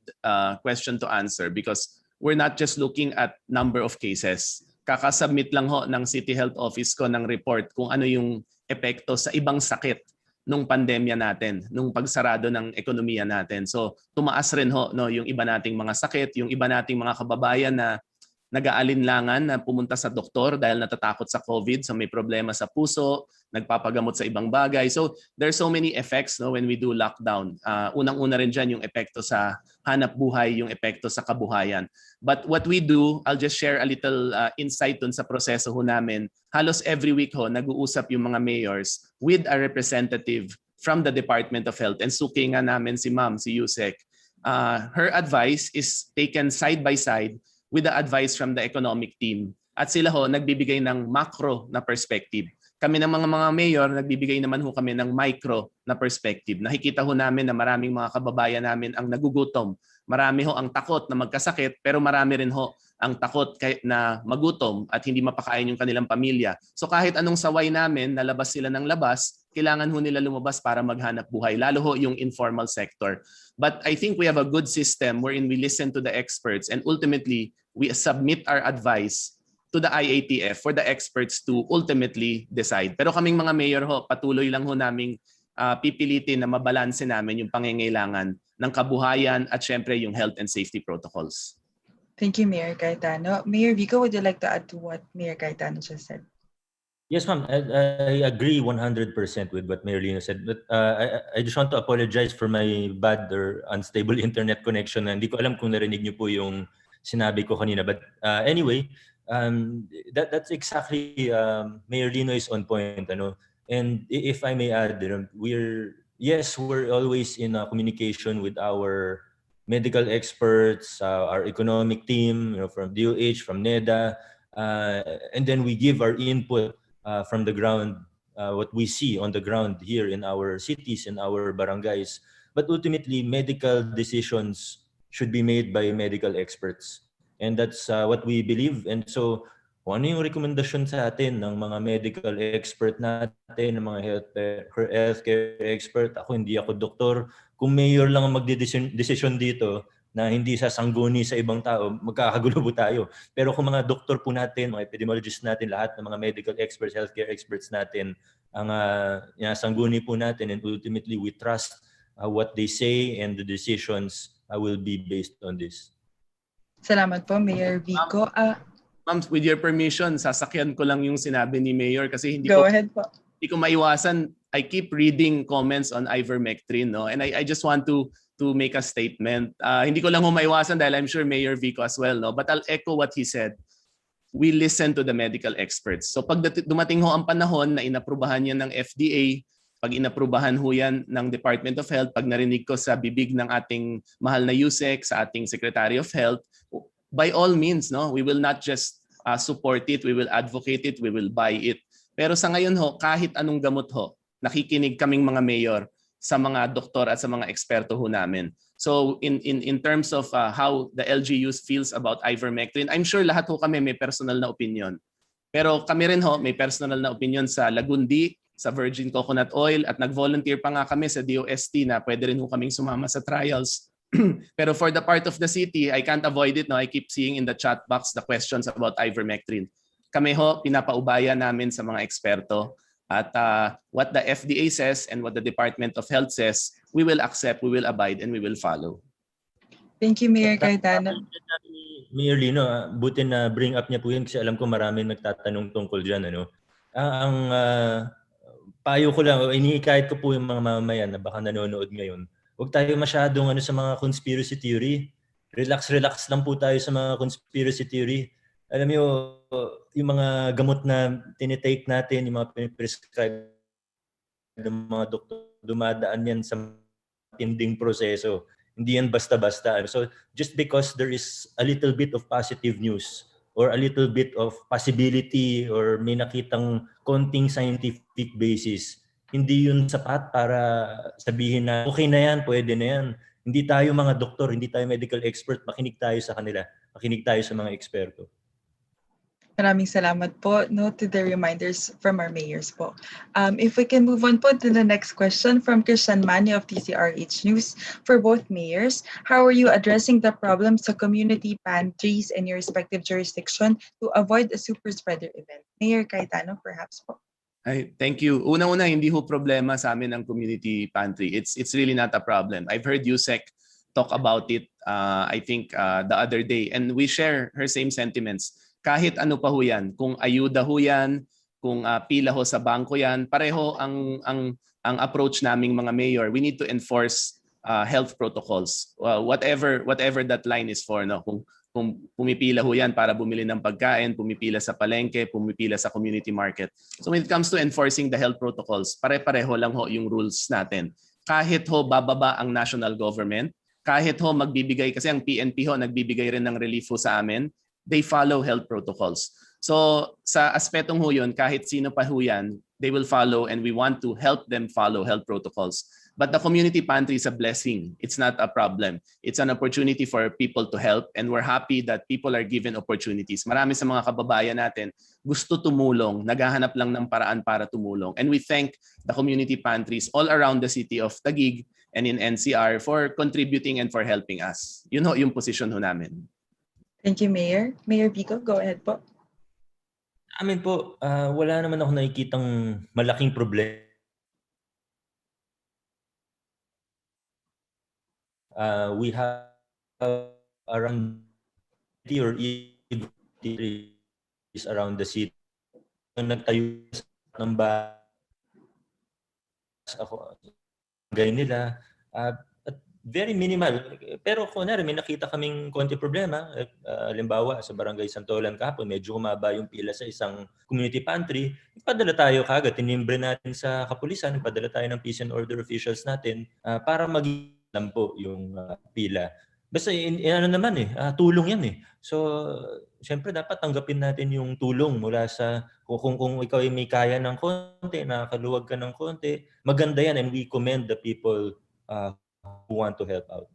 question to answer because we're not just looking at number of cases. Kakasubmit lang ho ng City Health Office ko ng report kung ano yung epekto sa ibang sakit nung pandemya natin, nung pagsarado ng ekonomiya natin. So tumaas rin ho no, yung iba nating mga sakit, yung iba nating mga kababayan na nag-aalinlangan na pumunta sa doktor dahil natatakot sa COVID, so may problema sa puso, nagpapagamot sa ibang bagay. So there's so many effects no, when we do lockdown. Unang-una rin dyan yung epekto sa hanap buhay, yung epekto sa kabuhayan. But what we do, I'll just share a little insight dun sa proseso ho namin. Halos every week ho, nag-uusap yung mga mayors with a representative from the Department of Health. And suki nga namin si Ma'am, si Yusek. Her advice is taken side by side with the advice from the economic team. At sila ho, nagbibigay ng macro na perspective. Kami ng mga mayor, nagbibigay naman ho kami ng micro na perspective. Nakikita ho namin na maraming mga kababayan namin ang nagugutom. Marami ho ang takot na magkasakit, pero marami rin ho ang takot na magutom at hindi mapakain yung kanilang pamilya. So kahit anong saway namin, nalabas sila ng labas, kailangan ho nila lumabas para maghanap buhay, lalo ho yung informal sector. But I think we have a good system wherein we listen to the experts and ultimately we submit our advice to the IATF for the experts to ultimately decide. Pero kaming mga mayor ho, patuloy lang ho naming pipilitin na mabalanse namin yung pangangailangan ng kabuhayan at syempre yung health and safety protocols. Thank you, Mayor Cayetano. Mayor Vico, would you like to add to what Mayor Cayetano just said? Yes, ma'am. I agree 100% with what Mayor Lino said. But I just want to apologize for my bad or unstable internet connection. Hindi ko alam kung narinig niyo po yung sinabi ko kanina. But anyway, that's exactly Mayor Lino is on point. Ano? And if I may add, we're always in communication with our medical experts, our economic team, from DOH, from NEDA, and then we give our input from the ground, what we see on the ground here in our cities, in our barangays. But ultimately, medical decisions should be made by medical experts. And that's what we believe. And so, kung ano yung rekomendasyon sa atin ng mga medical expert natin, ng mga healthcare expert, ako hindi ako doktor, kung mayor lang ang magdedesisyon dito na hindi sasangguni sa ibang tao, magkakagulo po tayo. Pero kung mga doktor po natin, mga epidemiologists natin, lahat ng mga medical experts, healthcare experts natin, ang sangguni po natin, and ultimately we trust what they say and the decisions will be based on this. Salamat po, Mayor Vico. Ma'am, with your permission, sasakyan ko lang yung sinabi ni Mayor kasi hindi ahead po. Hindi ko maiwasan. I keep reading comments on ivermectin, no? And I just want to make a statement. Hindi ko lang maiwasan dahil I'm sure Mayor Vico as well, no? But I'll echo what he said. We listen to the medical experts. So pag dumating ho ang panahon na inaprubahan yan ng FDA, pag inaprubahan ho yan ng Department of Health, pag narinig ko sa bibig ng ating mahal na Yusek, sa ating Secretary of Health, by all means, no, we will not just support it, we will advocate it, we will buy it. Pero sa ngayon ho, kahit anong gamot ho, nakikinig kaming mga mayor sa mga doktor at sa mga eksperto ho namin. So in terms of how the LGUs feels about ivermectin, I'm sure lahat ho kami may personal na opinion. Pero kami rin ho may personal na opinion sa Lagundi, sa virgin coconut oil, at nag-volunteer pa nga kami sa DOST na pwede rin ho kaming sumama sa trials. Pero for the part of the city, I can't avoid it. No? I keep seeing in the chat box the questions about ivermectin. Kami ho, pinapaubaya namin sa mga eksperto. At what the FDA says and what the Department of Health says, we will accept, we will abide, and we will follow. Thank you, Mayor Cayetano. Mayor Lino, buti na bring up niya po yun kasi alam ko maraming nagtatanong tungkol dyan. Ano? Ang payo ko lang, inihikayat ko po yung mga mamamayan na baka nanonood ngayon. Huwag tayo masyadong sa mga conspiracy theory. Relax lang po tayo sa mga conspiracy theory. Alam niyo, yung mga gamot na tinitake natin, yung mga piniprescribe ng mga doktor dumadaan yan sa matinding proseso. Hindi yan basta-basta. So just because there is a little bit of positive news or a little bit of possibility or may nakitang konting scientific basis, hindi yun sapat para sabihin na okay na yan, pwede na yan. Hindi tayo mga doktor, hindi tayo medical expert, makinig tayo sa kanila, makinig tayo sa mga eksperto. Maraming salamat po to the reminders from our mayors po. If we can move on po to the next question from Christian Manny of TCRH News. For both mayors, how are you addressing the problems sa community pantries in your respective jurisdiction to avoid a super spreader event? Mayor Cayetano, perhaps po. Ay, thank you. Una-una, hindi ho problema sa amin ang community pantry. It's really not a problem. I've heard Yusek talk about it, I think, the other day. And we share her same sentiments. Kahit ano pa ho yan, kung ayuda ho yan, kung pila ho sa bangko yan, pareho ang approach naming mga mayor. We need to enforce health protocols. Whatever that line is for, no? Kung pumipila ho yan para bumili ng pagkain, pumipila sa palengke, pumipila sa community market. So when it comes to enforcing the health protocols, pare-pareho lang ho yung rules natin. Kahit ho bababa ang national government, kahit ho magbibigay, kasi ang PNP ho nagbibigay rin ng relief ho sa amin, they follow health protocols. So sa aspetong ho yun, kahit sino pa ho yan, they will follow and we want to help them follow health protocols. But the community pantry is a blessing. It's not a problem. It's an opportunity for people to help and we're happy that people are given opportunities. Marami sa mga kababayan natin gusto tumulong, naghahanap lang ng paraan para tumulong. And we thank the community pantries all around the city of Taguig and in NCR for contributing and for helping us. Yun ho yung position ho namin. Thank you, Mayor. Mayor Vico, go ahead po. Amin po, wala naman ako nakikitang malaking problema. We have around 30 or even around the city. Nagtayo ng bus ako, gaya nila. Very minimal. Pero kunwari may nakita kaming konti problema. Halimbawa, sa Barangay Santolan kahapon, medyo humaba yung pila sa isang community pantry. Ipadala tayo kagad. Tinimbre natin sa kapulisan. Ipadala tayo ng peace and order officials natin para maging po yung pila. Basta ano naman tulong yan eh. So, syempre dapat tanggapin natin yung tulong mula sa kung ikaw ay may kaya ng konti, nakakaluwag ka ng konti, maganda yan and we commend the people who want to help out.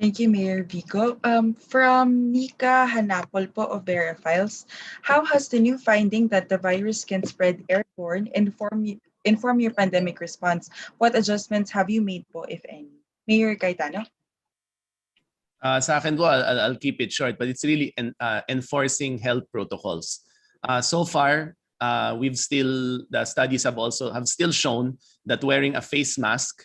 Thank you, Mayor Vico. From Nika Hanapol po of Verifiles, how has the new finding that the virus can spread airborne inform your pandemic response? What adjustments have you made po, if any? Mayor Cayetano? Sa akin po, I'll keep it short, but it's really enforcing health protocols. So far, the studies have still shown that wearing a face mask,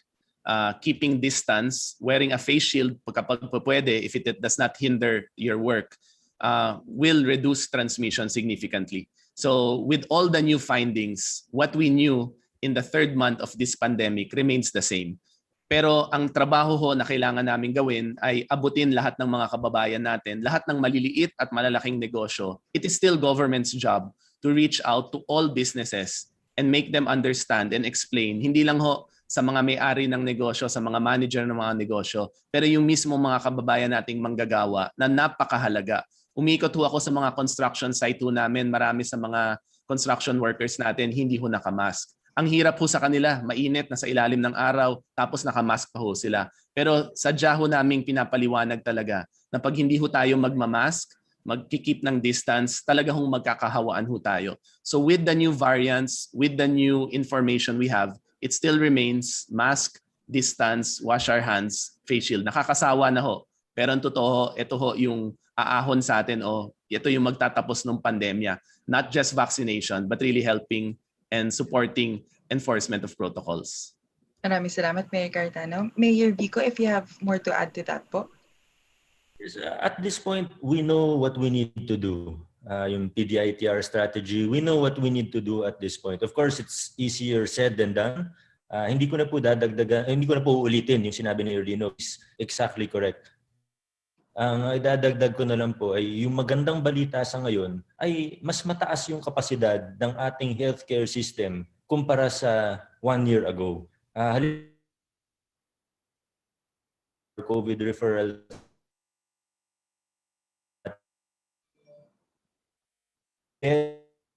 keeping distance, wearing a face shield kapag pwede, if it does not hinder your work, will reduce transmission significantly. So with all the new findings, what we knew in the third month of this pandemic remains the same. Pero ang trabaho ho na kailangan namin gawin ay abutin lahat ng mga kababayan natin, lahat ng maliliit at malalaking negosyo. It is still government's job to reach out to all businesses and make them understand and explain. Hindi lang ho sa mga may-ari ng negosyo, sa mga manager ng mga negosyo, pero yung mismo mga kababayan nating manggagawa na napakahalaga. Umikot ho ako sa mga construction site ho namin, marami sa mga construction workers natin hindi ho nakamask. Ang hirap ho sa kanila, mainit na sa ilalim ng araw, tapos nakamask pa ho sila. Pero sadya ho naming pinapaliwanag talaga na pag hindi ho tayo magmamask, magkikip ng distance, talaga hong magkakahawaan ho tayo. So with the new variants, with the new information we have, it still remains mask, distance, wash our hands, face shield. Nakakasawa na ho. Pero ang totoo, ito ho yung aahon sa atin ito yung magtatapos ng pandemya. Not just vaccination, but really helping and supporting enforcement of protocols. Maraming salamat, Mayor Cayetano. Mayor Vico, if you have more to add to that po. At this point, we know what we need to do. Yung PDITR strategy, we know what we need to do at this point. Of course, it's easier said than done. Hindi ko na po uulitin yung sinabi ni Erlino. Is exactly correct. Ang idadagdag ko na lang po ay yung magandang balita sa ngayon ay mas mataas yung kapasidad ng ating healthcare system kumpara sa 1 year ago. COVID referral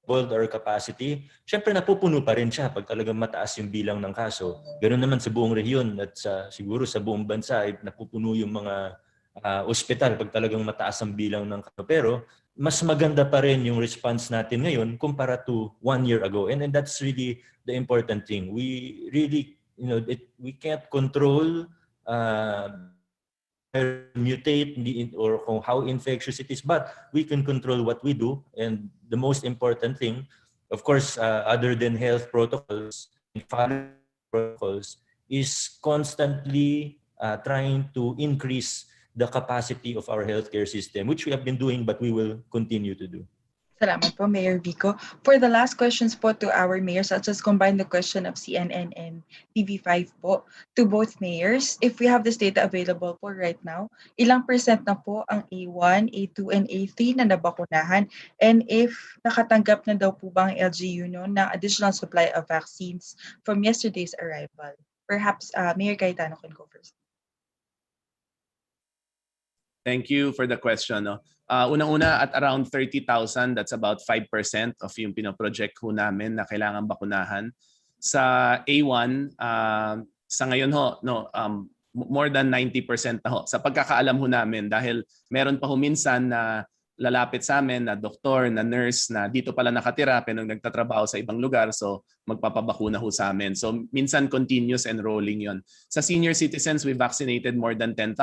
build our capacity, syempre napupuno pa rin siya pag talagang mataas yung bilang ng kaso. Ganoon naman sa buong rehiyon at siguro sa buong bansa ay napupuno yung mga ospital pag talagang mataas ang bilang ng kaso. Pero mas maganda pa rin yung response natin ngayon kumpara to 1 year ago. And that's really the important thing. We really, we can't control mutate or how infectious it is, but we can control what we do. And the most important thing, of course, other than health protocols and following protocols, is constantly trying to increase the capacity of our healthcare system, which we have been doing, but we will continue to do. Salamat po, Mayor Vico. For the last questions po to our mayors, I'll just combine the question of CNN and TV5 po to both mayors. If we have this data available po right now, ilang percent na po ang A1, A2, and A3 na nabakunahan? And if nakatanggap na daw po ba ang LGU ng additional supply of vaccines from yesterday's arrival? Perhaps Mayor Cayetano can go first. Thank you for the question. No? Unang-una, at around 30,000, that's about 5% of yung pinoproject ho namin na kailangan bakunahan. Sa A1, sa ngayon ho, more than 90% na ho. Sa pagkakaalam ho namin, dahil meron pa ho minsan na lalapit sa amin na doktor, na nurse, na dito pala nakatira pero nagtatrabaho sa ibang lugar, so magpapabakuna ho sa amin. So minsan continuous enrolling yon. Sa senior citizens, we vaccinated more than 10,000.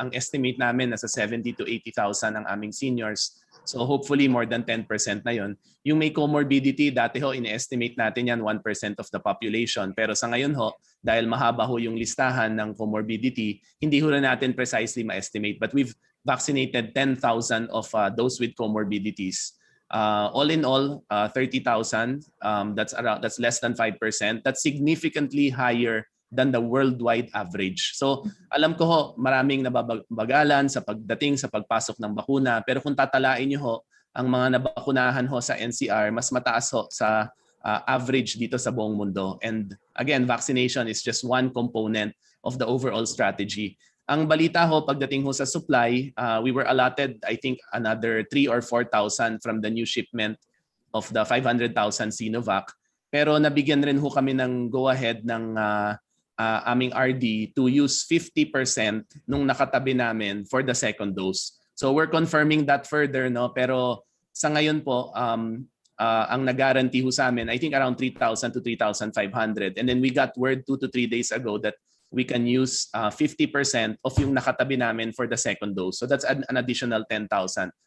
Ang estimate namin nasa 70 to 80,000 ang aming seniors. So hopefully more than 10% na yon. Yung may comorbidity, dati ho in-estimate natin yan 1% of the population. Pero sa ngayon ho, dahil mahaba ho yung listahan ng comorbidity, hindi ho na natin precisely ma-estimate. But we've vaccinated 10,000 of those with comorbidities. All in all, 30,000. That's less than 5%. That's significantly higher than the worldwide average. So alam ko ho, maraming nababagalan sa pagdating sa pagpasok ng bakuna. Pero kung tatalain niyo ho, ang mga nabakunahan ho sa NCR, mas mataas ho sa average dito sa buong mundo. And again, vaccination is just one component of the overall strategy. Ang balita ho, pagdating ho sa supply, we were allotted, I think, another 3,000 or 4,000 from the new shipment of the 500,000 Sinovac. Pero nabigyan rin ho kami ng go-ahead ng aming RD to use 50% nung nakatabi namin for the second dose. So we're confirming that further, no? Pero sa ngayon po, ang nag-guarantee ho sa amin, I think around 3,000 to 3,500. And then we got word 2 to 3 days ago that we can use 50% of yung nakatabi namin for the second dose. So that's an additional 10,000.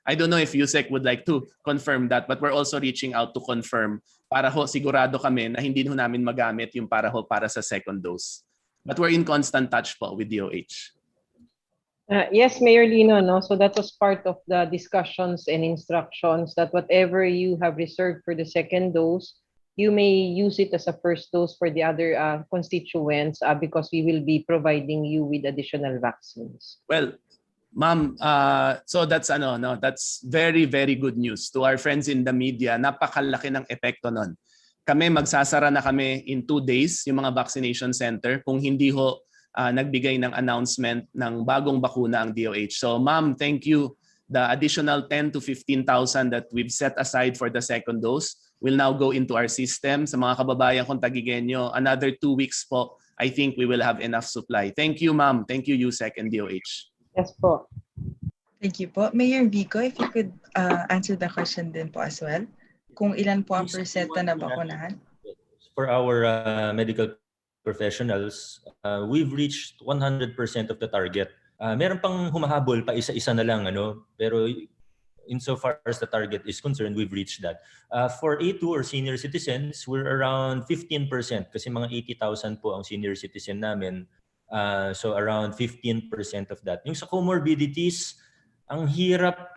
I don't know if Yusek would like to confirm that, but we're also reaching out to confirm para ho sigurado kami na hindi ho namin magamit yung para sa second dose. But we're in constant touch po with DOH. Yes, Mayor Lino, no? So that was part of the discussions and instructions that whatever you have reserved for the second dose, you may use it as a first dose for the other constituents because we will be providing you with additional vaccines. Well, ma'am, so that's that's very, very good news to our friends in the media. Napakalaki ng epekto nun. Kami magsasara na kami in 2 days yung mga vaccination center kung hindi ho nagbigay ng announcement ng bagong bakuna ang DOH. So ma'am, thank you. The additional 10 to 15,000 that we've set aside for the second dose will now go into our system. Sa mga kababayan kong tagigenyo, another 2 weeks po, I think we will have enough supply. Thank you, ma'am. Thank you, Yusek and DOH. Yes po. Thank you po. Mayor Vico, if you could answer the question din po as well. Kung ilan po ang percent na nabakunahan? For our medical professionals, we've reached 100% of the target. Meron pang humahabol pa isa-isa na lang, pero insofar as the target is concerned, we've reached that. For A2 or senior citizens, we're around 15% kasi mga 80,000 po ang senior citizen namin. So around 15% of that. Yung sa comorbidities, ang hirap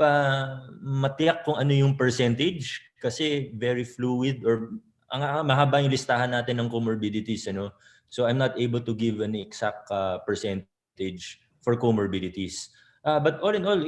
matiyak kung ano yung percentage kasi very fluid or mahaba yung listahan natin ng comorbidities. So I'm not able to give an exact percentage for comorbidities. But all in all,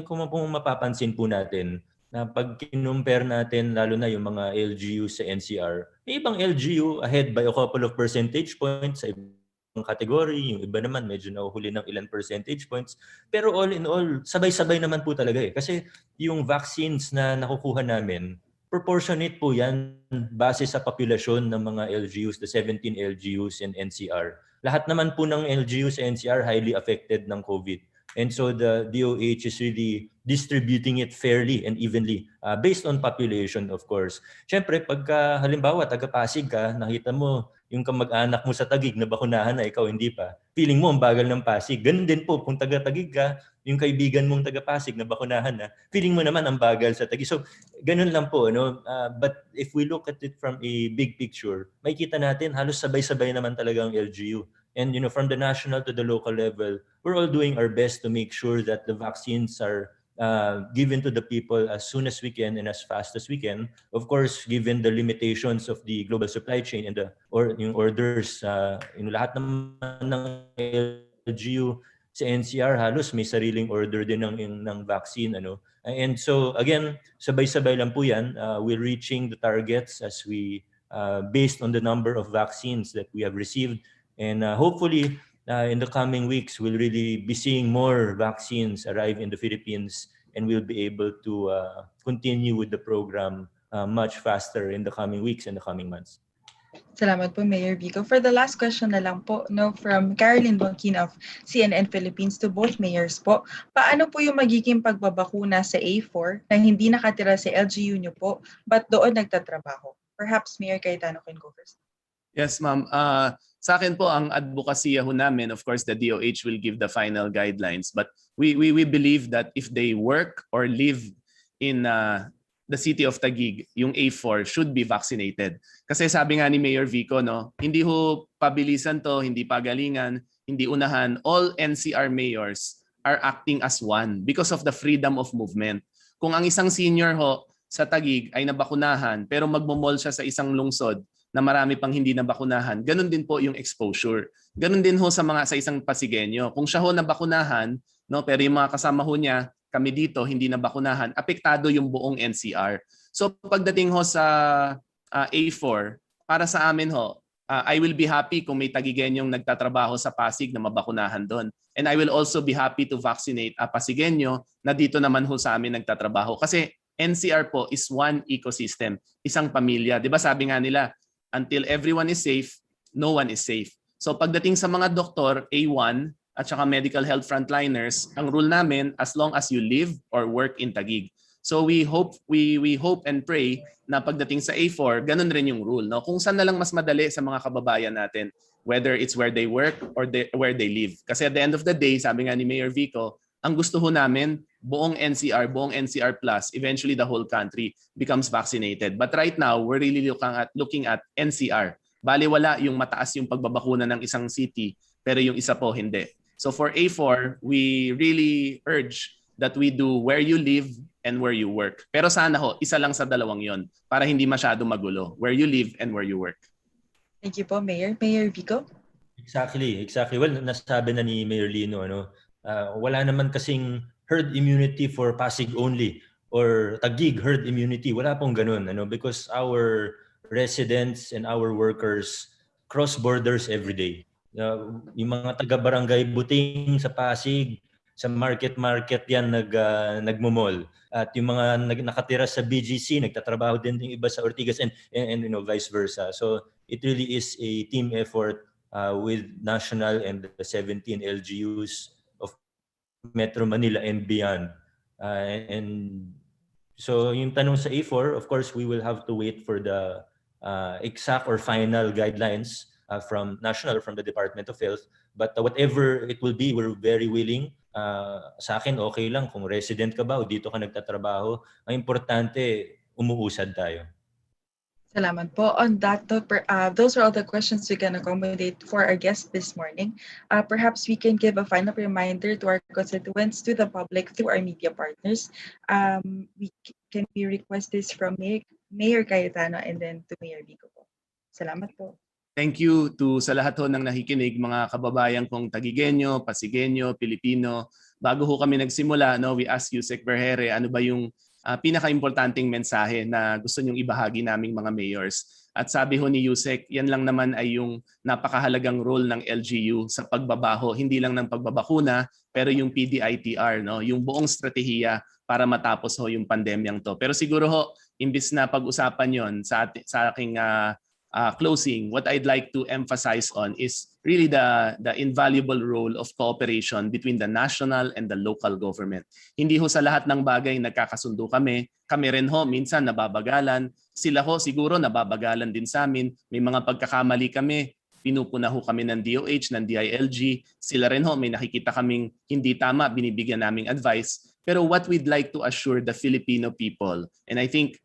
kung mapapansin po natin, na pag kinumpare natin, lalo na yung mga LGU sa NCR, may ibang LGU ahead by a couple of percentage points sa ibang category, yung iba naman medyo nahuhuli ng ilan percentage points. Pero all in all, sabay-sabay naman po talaga eh. Kasi yung vaccines na nakukuha namin, proportionate po yan base sa populasyon ng mga LGUs, the 17 LGUs in NCR. Lahat naman po ng LGUs sa NCR highly affected ng COVID. And so the DOH is really distributing it fairly and evenly based on population, of course. Siyempre, pagka halimbawa taga-Pasig ka, nakita mo yung kamag-anak mo sa Taguig na bakunahan na ikaw hindi pa, feeling mo ang bagal ng Pasig. Ganun din po kung taga-Taguig ka, yung kaibigan mong taga-Pasig na bakunahan na, feeling mo naman ang bagal sa Taguig. So, ganun lang po. No? But if we look at it from a big picture, makikita natin halos sabay-sabay naman talaga ang LGU. And from the national to the local level, we're all doing our best to make sure that the vaccines are given to the people as soon as we can and as fast as we can. Of course, given the limitations of the global supply chain and yung orders, lahat naman ng LGU sa NCR halos may sariling order din ng vaccine. And so again, sabay-sabay lang po yan. We're reaching the targets as we based on the number of vaccines that we have received. And hopefully, in the coming weeks, we'll really be seeing more vaccines arrive in the Philippines, and we'll be able to continue with the program much faster in the coming weeks and the coming months. Salamat po, Mayor Vico. For the last question na lang po, from Caroline Bonkin of CNN Philippines to both mayors po, paano po yung magiging pagbabakuna sa A4 na hindi nakatira sa LGU nyo po, but doon nagtatrabaho? Perhaps Mayor Cayetano can go first. Yes, ma'am. Sa akin po, ang advokasya ho namin, of course, the DOH will give the final guidelines. But we believe that if they work or live in the city of Taguig, yung A4 should be vaccinated. Kasi sabi nga ni Mayor Vico, hindi ho pabilisan to, hindi pagalingan, hindi unahan. All NCR mayors are acting as one because of the freedom of movement. Kung ang isang senior ho sa Taguig ay nabakunahan pero magmomall siya sa isang lungsod na marami pang hindi nabakunahan, ganun din po yung exposure. Ganun din ho sa isang Pasigueño. Kung siya ho nabakunahan, pero yung mga kasama ho niya, kami dito hindi nabakunahan, apektado yung buong NCR. So pagdating ho sa A4, para sa amin ho, I will be happy kung may Taguigueñong nagtatrabaho sa Pasig na mabakunahan doon. And I will also be happy to vaccinate a Pasigueño na dito naman ho sa amin nagtatrabaho. Kasi NCR po is one ecosystem, isang pamilya. 'Di ba sabi nga nila, until everyone is safe, no one is safe. So pagdating sa mga doktor, A1 at saka medical health frontliners, ang rule namin, as long as you live or work in Taguig. So we hope and pray na pagdating sa A4, ganun rin yung rule. Kung saan na lang mas madali sa mga kababayan natin, whether it's where they work or where they live. Kasi at the end of the day, sabi nga ni Mayor Vico, ang gusto ho namin, buong NCR plus, eventually the whole country becomes vaccinated. But right now, we're really looking at NCR. Baliwala yung mataas yung pagbabakuna ng isang city, pero yung isa po hindi. So for A4, we really urge that we do where you live and where you work. Pero sana ho, isa lang sa dalawang yon para hindi masyado magulo. Where you live and where you work. Thank you po, Mayor. Mayor Vico? Exactly. Well, nasabi na ni Mayor Lino, wala naman kasing herd immunity for Pasig only or Taguig herd immunity. Wala pong ganun, because our residents and our workers cross borders every day. Yung mga taga-barangay Buting sa Pasig, sa market yan nagmo-mall. At yung mga nakatira sa BGC, nagtatrabaho din yung iba sa Ortigas and vice versa. So it really is a team effort with national and the 17 LGUs of Metro Manila and beyond. And so yung tanong sa A4, of course, we will have to wait for the exact or final guidelines from national or from the Department of Health. But whatever it will be, we're very willing. Sa akin, okay lang kung resident ka ba o dito ka nagtatrabaho. Ang importante, umuusad tayo. Salamat po. On that note, those are all the questions we can accommodate for our guests this morning. Perhaps we can give a final reminder to our constituents, to the public, through our media partners. Can we request this from Mayor Cayetano and then to Mayor Vico po. Salamat po. Thank you sa lahat ho ng nakikinig, mga kababayan kong Taguigueño, Pasigueño, Pilipino. Bago ho kami nagsimula, we asked Yusek Vergere, ano ba yung pinaka-importanting mensahe na gusto nyong ibahagi naming mga mayors. At sabi ho ni Yusek, yan lang naman ay yung napakahalagang role ng LGU sa pagbabaho, hindi lang ng pagbabakuna, pero yung PDITR, no? Yung buong strategiya para matapos ho yung pandemyang to. Pero siguro ho, imbis na pag-usapan yon sa aking closing, what I'd like to emphasize on is really the invaluable role of cooperation between the national and the local government. Hindi ho sa lahat ng bagay nagkakasundo kami. Kami rin ho, minsan nababagalan. Sila ho siguro nababagalan din sa amin. May mga pagkakamali kami. Pinupuna ho kami ng DOH, ng DILG. Sila rin ho, may nakikita kaming hindi tama, binibigyan naming advice. Pero what we'd like to assure the Filipino people, and I think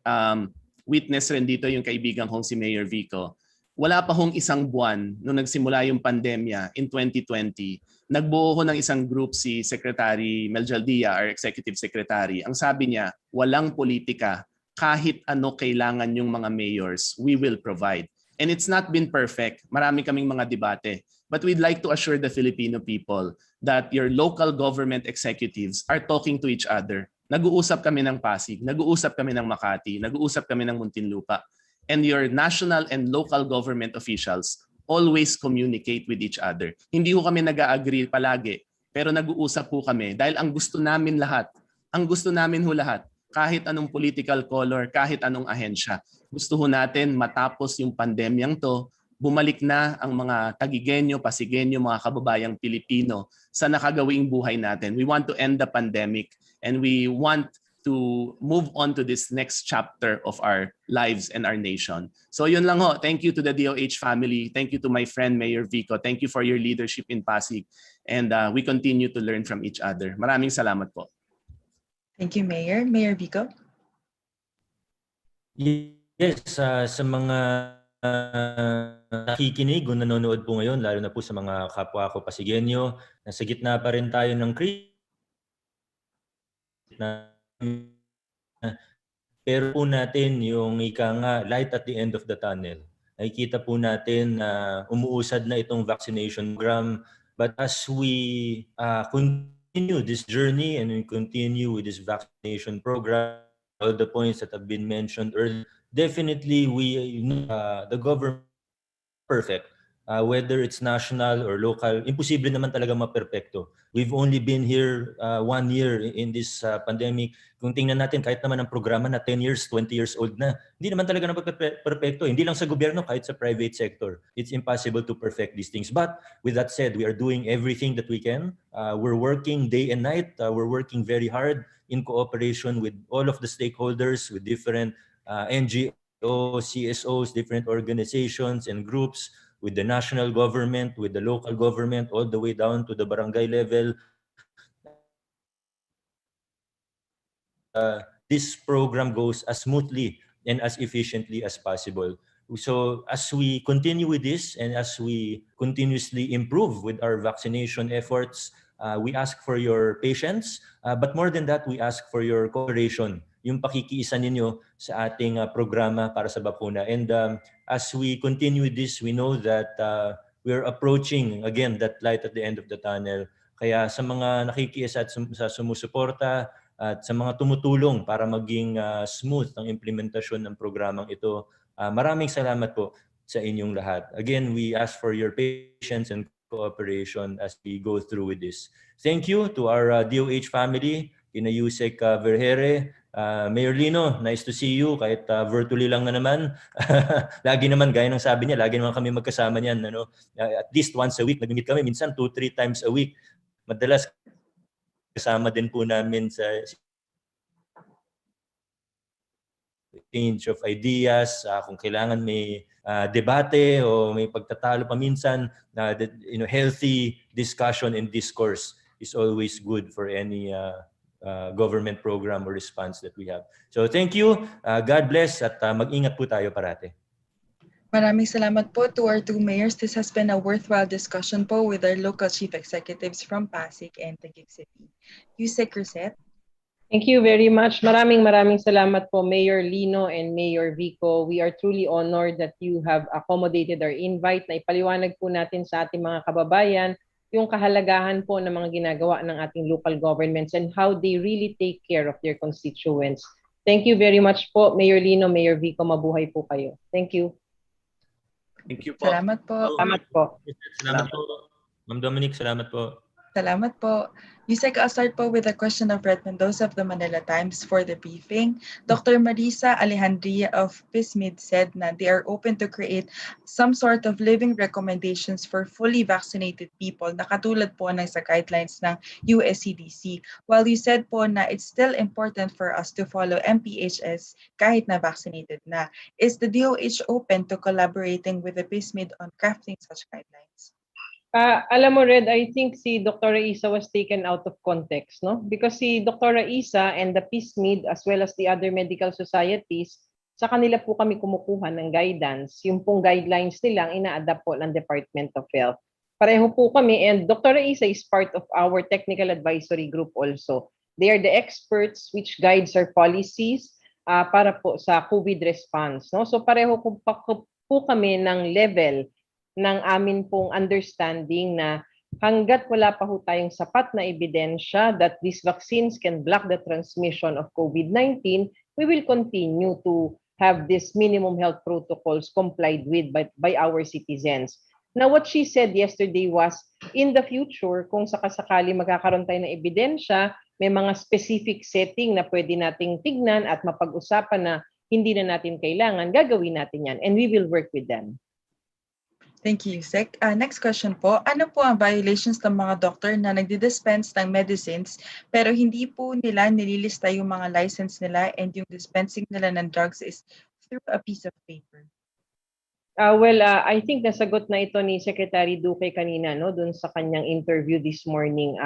witness rin dito yung kaibigan kong si Mayor Vico, wala pa hong isang buwan nung nagsimula yung pandemya in 2020, nagbuo ho ng isang group si Secretary Meljaldia, our Executive Secretary. Ang sabi niya, walang politika, kahit ano kailangan yung mga mayors, we will provide. And it's not been perfect. Marami kaming mga debate. But we'd like to assure the Filipino people that your local government executives are talking to each other. Nag-uusap kami ng Pasig, nag-uusap kami ng Makati, nag-uusap kami ng Muntinlupa. And your national and local government officials always communicate with each other. Hindi ho kami nag-agree palagi, pero nag-uusap ho kami dahil ang gusto namin lahat, kahit anong political color, kahit anong ahensya, gusto ho natin matapos yung pandemyang to, bumalik na ang mga Tagigenyo, Pasigenyo, mga kababayang Pilipino sa nakagawing buhay natin. We want to end the pandemic and we want to move on to this next chapter of our lives and our nation. So yun lang ho. Thank you to the DOH family. Thank you to my friend Mayor Vico. Thank you for your leadership in Pasig. And we continue to learn from each other. Maraming salamat po. Thank you, Mayor. Mayor Vico? Yes, sa mga nakikinig o nanonood po ngayon, lalo na po sa mga kapwa ko Pasigenyo, nasa gitna pa rin tayo ng krisis. Pero po natin yung ika nga, light at the end of the tunnel. Nakikita po natin na umuusad na itong vaccination program. But as we continue this journey and we continue with this vaccination program, all the points that have been mentioned earlier, definitely the government perfect. Whether it's national or local, imposible naman talaga maperfecto. We've only been here 1 year in this pandemic. Kung tingnan natin, kahit naman ang programa na 10 years, 20 years old na, hindi naman talaga perfecto. Hindi lang sa gobyerno, kahit sa private sector. It's impossible to perfect these things. But with that said, we are doing everything that we can. We're working day and night. We're working very hard in cooperation with all of the stakeholders, with different NGOs, CSOs, different organizations and groups, with the national government, with the local government, all the way down to the barangay level. This program goes as smoothly and as efficiently as possible. So as we continue with this and as we continuously improve with our vaccination efforts, we ask for your patience, but more than that, we ask for your cooperation, yung pakikiisa ninyo sa ating programa para sa bakuna. And as we continue this, we know that we're approaching, again, that light at the end of the tunnel. Kaya sa mga nakikiisa at sa sumusuporta at sa mga tumutulong para maging smooth ang implementasyon ng programang ito, maraming salamat po sa inyong lahat. Again, we ask for your patience and cooperation as we go through with this. Thank you to our DOH family, kina Yusek Vergere, Mayor Lino, nice to see you kahit virtually lang na naman. Lagi naman, gaya ng sabi niya, lagi naman kami magkasama niyan. Ano? At least once a week, nag-meet kami, minsan 2-3 times a week. Madalas kasama din po namin sa exchange of ideas, kung kailangan may debate o may pagtatalo paminsan, healthy discussion and discourse is always good for any government program or response that we have. So thank you, God bless, at mag-ingat po tayo parate. Maraming salamat po to our two mayors. This has been a worthwhile discussion po with our local chief executives from Pasig and Taguig City. Yusek Rosette. Thank you very much. Maraming salamat po, Mayor Lino and Mayor Vico. We are truly honored that you have accommodated our invite na ipaliwanag po natin sa ating mga kababayan yung kahalagahan po ng mga ginagawa ng ating local governments and how they really take care of their constituents Thank you very much po, Mayor Lino, Mayor Vico. Mabuhay po kayo. Thank you. Thank you po. Salamat po. Salamat po. Salamat po. Ma'am Dominic, salamat po. Salamat po. Yusek, I'll start po with a question of Red Mendoza of the Manila Times for the briefing. Dr. Marisa Alejandria of PISMID said na they are open to create some sort of living recommendations for fully vaccinated people na katulad po ng sa guidelines ng US CDC. While you said po na it's still important for us to follow MPHS kahit na vaccinated na, is the DOH open to collaborating with the PISMID on crafting such guidelines? Alam mo, Red, I think si Dr. Isa was taken out of context, no? Because si Dr. Isa and the PISMID as well as the other medical societies, sa kanila po kami kumukuha ng guidance. Yung pong guidelines nila ang ina-adapt po ng Department of Health. Pareho po kami, and Dr. Isa is part of our technical advisory group also. They are the experts which guides our policies para po sa COVID response, no? So pareho po kami ng level ng amin pong understanding na hanggat wala pa ho tayong sapat na ebidensya that these vaccines can block the transmission of COVID-19, we will continue to have these minimum health protocols complied with by our citizens. Now, what she said yesterday was, in the future, kung sakasakali magkakaroon tayo ng ebidensya, may mga specific setting na pwede nating tignan at mapag-usapan na hindi na natin kailangan, gagawin natin yan, and we will work with them. Thank you, Yusek. Next question po, ano po ang violations ng mga doktor na nagdi-dispense ng medicines pero hindi po nila nililista yung mga license nila and yung dispensing nila ng drugs is through a piece of paper? I think nasagot na ito ni Secretary Duque kanina, no, dun sa kanyang interview this morning.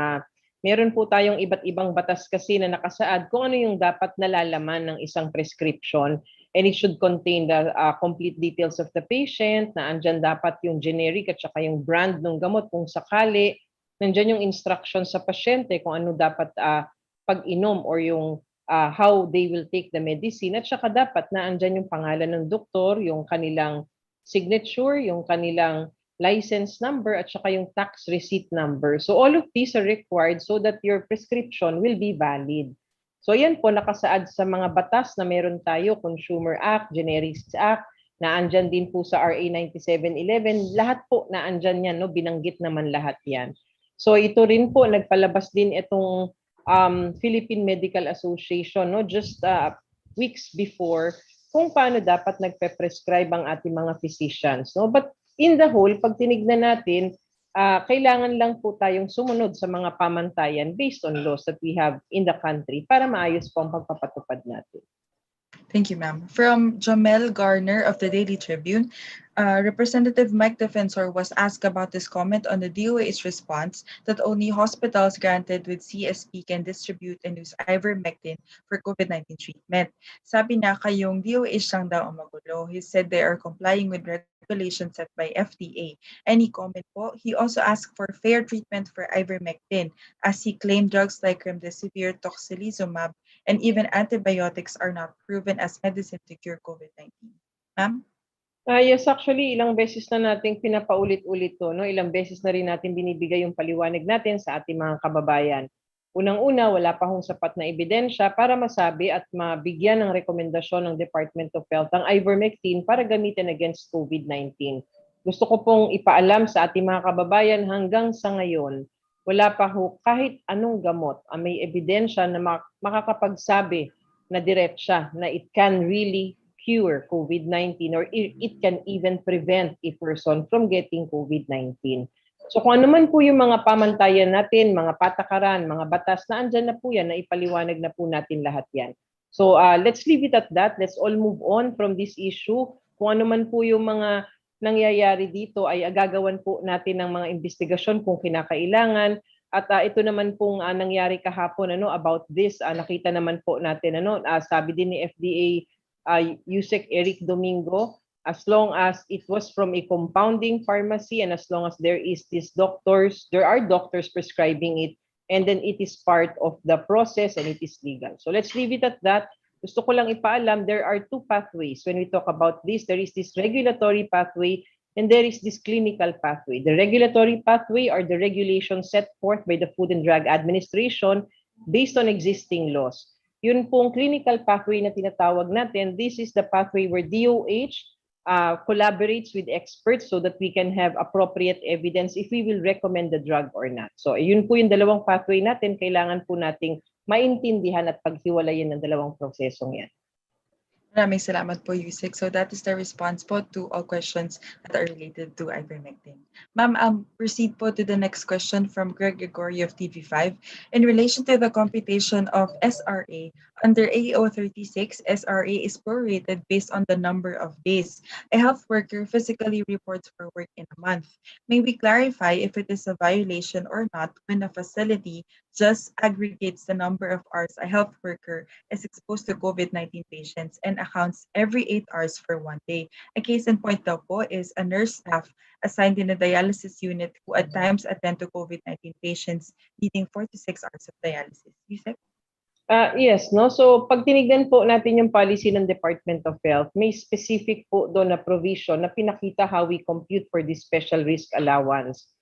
Meron po tayong iba't ibang batas kasi na nakasaad kung ano yung dapat nalalaman ng isang prescription. And it should contain the complete details of the patient, na andyan dapat yung generic at saka yung brand ng gamot kung sakali. Nandyan yung instruction sa pasyente kung ano dapat pag-inom or yung how they will take the medicine. At saka dapat na andyan yung pangalan ng doktor, yung kanilang signature, yung kanilang license number, at saka yung tax receipt number. So all of these are required so that your prescription will be valid. So yan po nakasaad sa mga batas na meron tayo, Consumer Act, Generics Act, na andyan din po sa RA 9711, lahat po na andyan yan, no? Binanggit naman lahat yan. So ito rin po, nagpalabas din itong Philippine Medical Association, no? Just weeks before, kung paano dapat nagpe-prescribe ang ating mga physicians. No? But in the whole, pag tinignan natin, kailangan lang po tayong sumunod sa mga pamantayan based on laws that we have in the country para maayos po ang pagpapatupad natin. Thank you, ma'am. From Jamel Garner of the Daily Tribune, Representative Mike Defensor was asked about this comment on the DOH response that only hospitals granted with CSP can distribute and use ivermectin for COVID-19 treatment. Sabi na kayong DOH lang daw ang magulo. He said they are complying with regulations set by FDA. Any comment po? He also asked for fair treatment for ivermectin as he claimed drugs like remdesivir, tocilizumab, and even antibiotics are not proven as medicine to cure COVID-19. Ma'am? Yes, actually, ilang beses na nating pinapaulit-ulit to, no? Ilang beses na rin natin binibigay yung paliwanag natin sa ating mga kababayan. Unang-una, wala pa hong sapat na ebidensya para masabi at mabigyan ng rekomendasyon ng Department of Health ang ivermectin para gamitin against COVID-19. Gusto ko pong ipaalam sa ating mga kababayan hanggang sa ngayon, wala pa ho kahit anong gamot ang may ebidensya na makakapagsabi na diretsya na it can really cure COVID-19 or it can even prevent a person from getting COVID-19. So kung ano man po yung mga pamantayan natin, mga patakaran, mga batas na andyan na po yan, na ipaliwanag na po natin lahat yan. So let's leave it at that. Let's all move on from this issue. Kung ano man po yung mga nangyayari dito ay agagawan po natin ng mga investigasyon kung kinakailangan. At ito naman pong nangyari kahapon about this, nakita naman po natin sabi din ni FDA Yusek Eric Domingo, as long as it was from a compounding pharmacy and as long as there are doctors prescribing it, and then it is part of the process and it is legal. So let's leave it at that. Gusto ko lang ipaalam, there are two pathways when we talk about this. There is this regulatory pathway and there is this clinical pathway. The regulatory pathway are the regulations set forth by the Food and Drug Administration based on existing laws. Yun pong clinical pathway na tinatawag natin, this is the pathway where DOH collaborates with experts so that we can have appropriate evidence if we will recommend the drug or not. So yun po yung dalawang pathway natin, kailangan po nating maintindihan at paghiwalayin ng dalawang prosesong yan. Maraming salamat po, Yusek. So that is the response po to all questions that are related to ivermectin. Ma'am, I'll proceed po to the next question from Greg Gregorio of TV5. In relation to the computation of SRA, under AO 36, SRA is prorated based on the number of days a health worker physically reports for work in a month. May we clarify if it is a violation or not when a facility just aggregates the number of hours a health worker is exposed to COVID-19 patients and accounts every 8 hours for 1 day. A case in point daw po is a nurse staff assigned in a dialysis unit who at times attend to COVID-19 patients needing 4 to 6 hours of dialysis. Yusek? Yes, no? So pag tinignan po natin yung policy ng Department of Health, may specific po doon na provision na pinakita how we compute for this special risk allowance.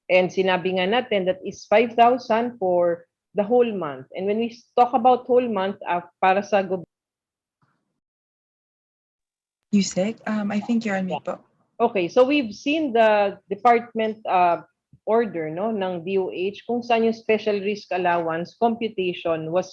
And sinabi nga natin that is 5,000 for the whole month. And when we talk about whole month, para sa Yusek, I think you're on mute po. Okay, so we've seen the department order no ng DOH kung saan yung special risk allowance computation was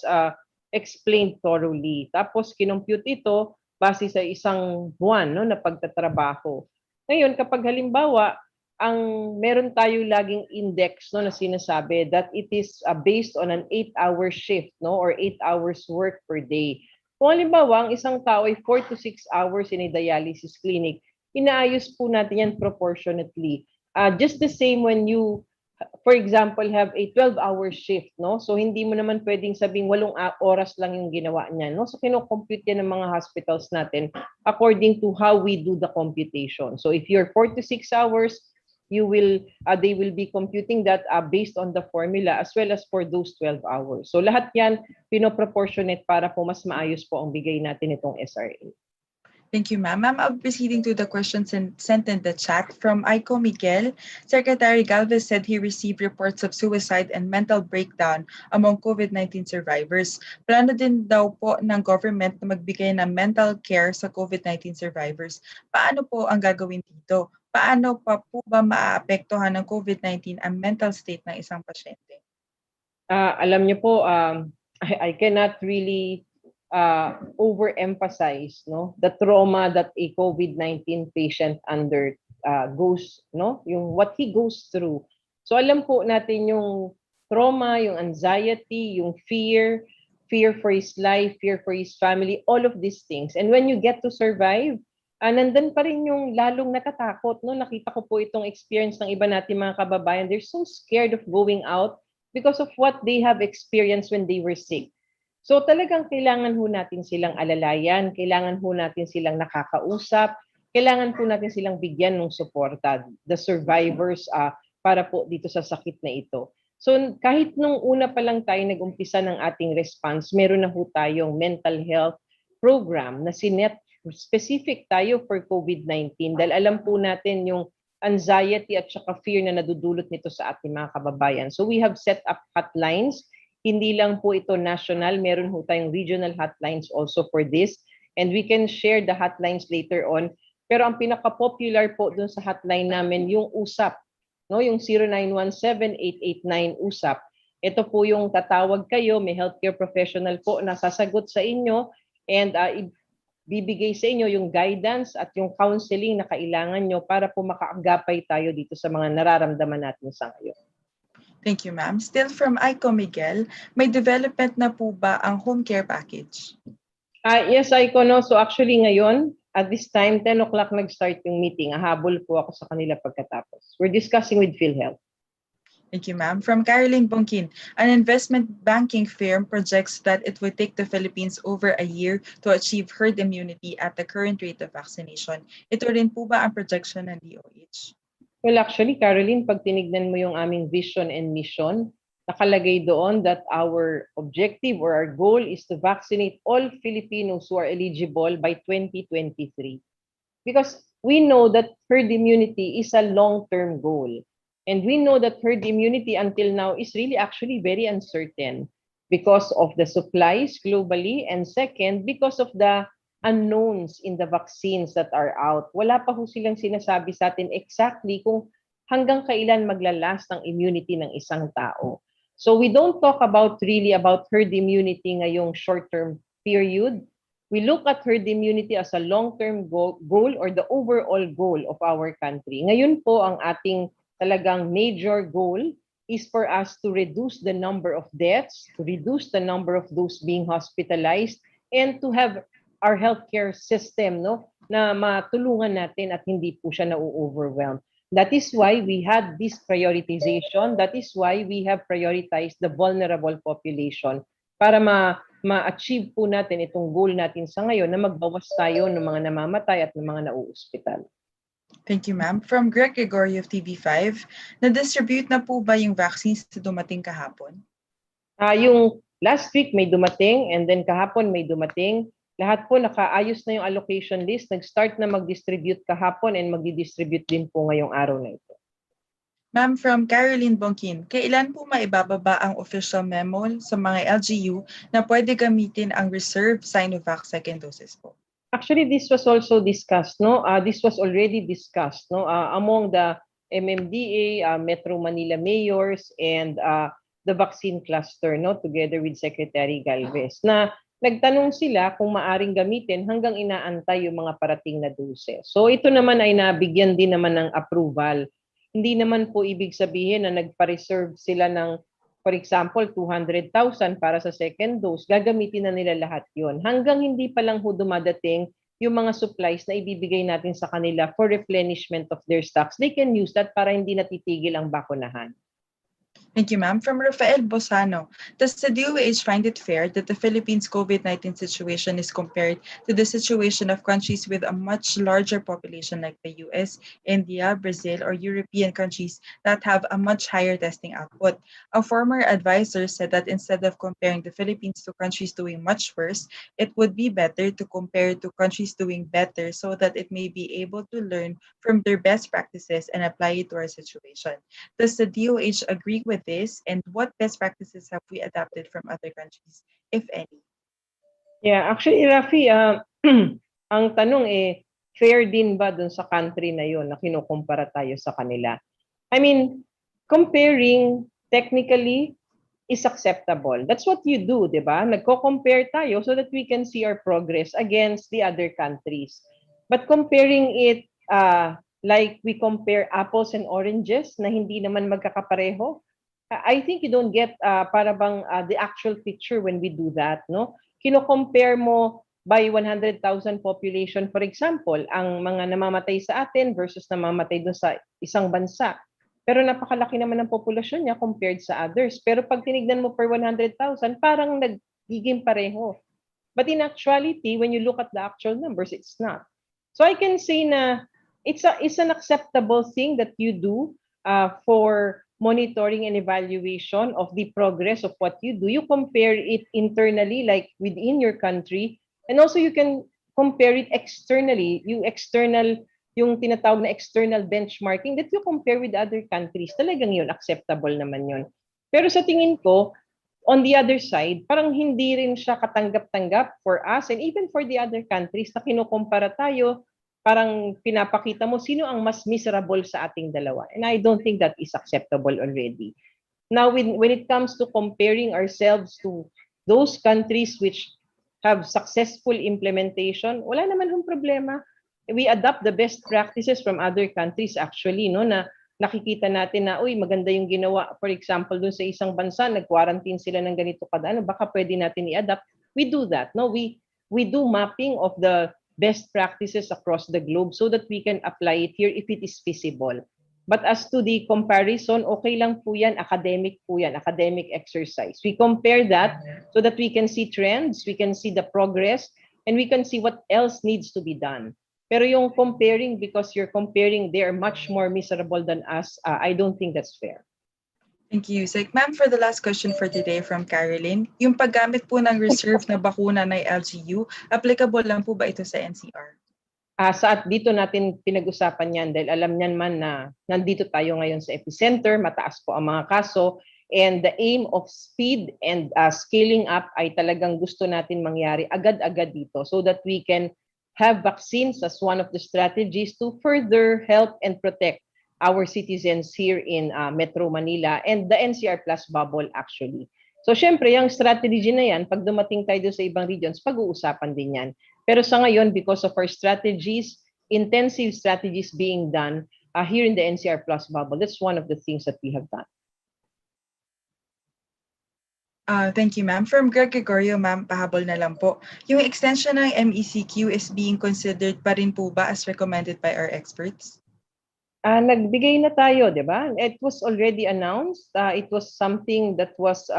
explained thoroughly. Tapos kinompute ito base sa isang buwan no na pagtatrabaho. Ngayon kapag halimbawa ang meron tayo laging index no na sinasabi that it is based on an 8-hour shift no or 8 hours work per day. Kung halimbawa ang isang tao ay 4 to 6 hours in a dialysis clinic, inaayos po natin yan proportionately. Just the same when you, for example, have a 12-hour shift, no? So hindi mo naman pwedeng sabing 8 oras lang yung ginawa niya, no? So kino-compute yan ng mga hospitals natin according to how we do the computation. So if you're 4 to 6 hours, you will they will be computing that based on the formula as well as for those 12 hours. So lahat yan pino-proportionate para po mas maayos po ang bigay natin itong SRA. Thank you, ma'am. Ma'am, I'll be proceeding to the questions sent in the chat from Aiko Miguel. Secretary Galvez said he received reports of suicide and mental breakdown among COVID-19 survivors. Plano din daw po ng government na magbigay ng mental care sa COVID-19 survivors. Paano po ang gagawin dito? Paano pa po ba maaapektuhan ng COVID-19 ang mental state ng isang pasyente? Alam niyo po, I cannot really overemphasize no the trauma that a COVID-19 patient goes no yung what he goes through. So alam po natin yung trauma, yung anxiety, yung fear for his life, fear for his family, all of these things. And when you get to survive, nandun pa rin yung lalong natatakot no. Nakita ko po itong experience ng iba natin mga kababayan. They're so scared of going out because of what they have experienced when they were sick. So talagang kailangan ho natin silang alalayan, kailangan ho natin silang nakakausap, kailangan po natin silang bigyan ng suporta, the survivors para po dito sa sakit na ito. So kahit nung una pa lang tayo nag-umpisa ng ating response, meron na ho tayong mental health program na sinet specific tayo for COVID-19 dahil alam po natin yung anxiety at saka fear na nadudulot nito sa ating mga kababayan. So we have set up hotlines. Hindi lang po ito national, meron po tayong regional hotlines also for this. And we can share the hotlines later on. Pero ang pinaka-popular po dun sa hotline namin, yung USAP, no? Yung 0917-889-USAP. Ito po yung tatawag kayo, may healthcare professional po na sasagot sa inyo and bibigay sa inyo yung guidance at yung counseling na kailangan nyo para po makaagapay tayo dito sa mga nararamdaman natin sa ngayon. Thank you, ma'am. Still from Aiko Miguel, may development na po ba ang home care package? Yes, Aiko, no. So actually ngayon, at this time, 10 o'clock nag-start yung meeting. Habol po ako sa kanila pagkatapos. We're discussing with PhilHealth. Thank you, ma'am. From Caroline Bongkin, an investment banking firm projects that it would take the Philippines over a year to achieve herd immunity at the current rate of vaccination. Ito rin po ba ang projection ng DOH? Well, actually, Caroline, pag tinignan mo yung aming vision and mission, nakalagay doon that our objective or our goal is to vaccinate all Filipinos who are eligible by 2023. Because we know that herd immunity is a long-term goal. And we know that herd immunity until now is really actually very uncertain because of the supplies globally, and second, because of the unknowns in the vaccines that are out. Wala pa ho silang sinasabi sa atin exactly kung hanggang kailan maglalast ang immunity ng isang tao. So we don't talk really about herd immunity ngayong short-term period. We look at herd immunity as a long-term goal or the overall goal of our country. Ngayon po ang ating talagang major goal is for us to reduce the number of deaths, to reduce the number of those being hospitalized, and to have our healthcare system na matulungan natin at hindi po siya na-overwhelm. That is why we had this prioritization. That is why we have prioritized the vulnerable population para ma-achieve po natin itong goal natin sa ngayon na magbawas tayo ng mga namamatay at ng mga nauuspital. Thank you, ma'am. From Greg Gregorio of TV5, na-distribute na po ba yung vaccines na dumating kahapon? Yung last week may dumating and then kahapon may dumating. Lahat po nakaayos na yung allocation list. Nag-start na mag-distribute kahapon and mag-distribute din po ngayong araw na ito. Ma'am, from Caroline Bongkin, kailan po maibababa ang official memo sa mga LGU na pwede gamitin ang reserve Sinovac second doses po? Actually, this was also discussed, this was already discussed, among the MMDA, Metro Manila mayors, and the vaccine cluster, together with Secretary Galvez, na nagtanong sila kung maaring gamitin hanggang inaantay yung mga parating na dose. So ito naman ay nabigyan din naman ng approval. Hindi naman po ibig sabihin na nagpa-reserve sila ng, for example, 200,000 para sa second dose. Gagamitin na nila lahat yon. Hanggang hindi pa lang ho dumadating yung mga supplies na ibibigay natin sa kanila for replenishment of their stocks. They can use that para hindi natitigil ang bakunahan. Thank you, ma'am. From Rafael Bosano, does the DOH find it fair that the Philippines' COVID-19 situation is compared to the situation of countries with a much larger population like the US, India, Brazil, or European countries that have a much higher testing output? A former advisor said that instead of comparing the Philippines to countries doing much worse, it would be better to compare to countries doing better so that it may be able to learn from their best practices and apply it to our situation. Does the DOH agree with this, and what best practices have we adapted from other countries, if any? Yeah, actually, Rafi, ang tanong fair din ba dun sa country na yon na kinukumpara tayo sa kanila? I mean, comparing technically is acceptable. That's what you do, di ba? Nagko-compare tayo so that we can see our progress against the other countries. But comparing it like we compare apples and oranges na hindi naman magkakapareho, I think you don't get para bang the actual picture when we do that, Kino-compare mo by 100,000 population, for example, ang mga namamatay sa atin versus namamatay doon sa isang bansa. Pero napakalaki naman ang populasyon niya compared sa others. Pero pag tinignan mo per 100,000, parang nagiging pareho. But in actuality, when you look at the actual numbers, it's not. So I can say na it's an acceptable thing that you do for monitoring and evaluation of the progress of what you do. You compare it internally, like within your country, and also you can compare it externally, yung tinatawag na external benchmarking that you compare with other countries. Talagang yun, acceptable naman yun. Pero sa tingin ko, on the other side, parang hindi rin siya katanggap-tanggap for us and even for the other countries na kinukumpara tayo. Parang pinapakita mo sino ang mas miserable sa ating dalawa. And I don't think that is acceptable already. Now, when it comes to comparing ourselves to those countries which have successful implementation, wala naman yung problema. We adopt the best practices from other countries actually, na nakikita natin na, maganda yung ginawa. For example, dun sa isang bansa, nag-quarantine sila ng ganito kada, baka pwede natin i-adapt. We do that, We do mapping of the best practices across the globe so that we can apply it here if it is feasible. But as to the comparison, okay lang po yan, academic exercise. We compare that so that we can see trends, we can see the progress, and we can see what else needs to be done. Pero yung comparing because you're comparing, they are much more miserable than us, I don't think that's fair. Thank you, Yusek. Ma'am, for the last question for today from Caroline, yung paggamit po ng reserve na bakuna ng LGU, applicable lang po ba ito sa NCR? Dito natin pinag-usapan yan dahil alam niyan man na nandito tayo ngayon sa epicenter, mataas po ang mga kaso, And the aim of speed and scaling up ay talagang gusto natin mangyari agad-agad dito so that we can have vaccines as one of the strategies to further help and protect our citizens here in Metro Manila and the NCR Plus bubble actually. So syempre, yung strategy na yan, pag dumating tayo sa ibang regions, pag-uusapan din yan. Pero sa ngayon, because of our strategies, intensive strategies being done here in the NCR Plus bubble, that's one of the things that we have done. Thank you, ma'am. From Greg Gregorio, ma'am, pahabol na lang po. Yung extension ng MECQ is being considered pa rin po ba as recommended by our experts? Nagbigay na tayo, di ba? It was already announced. It was something that was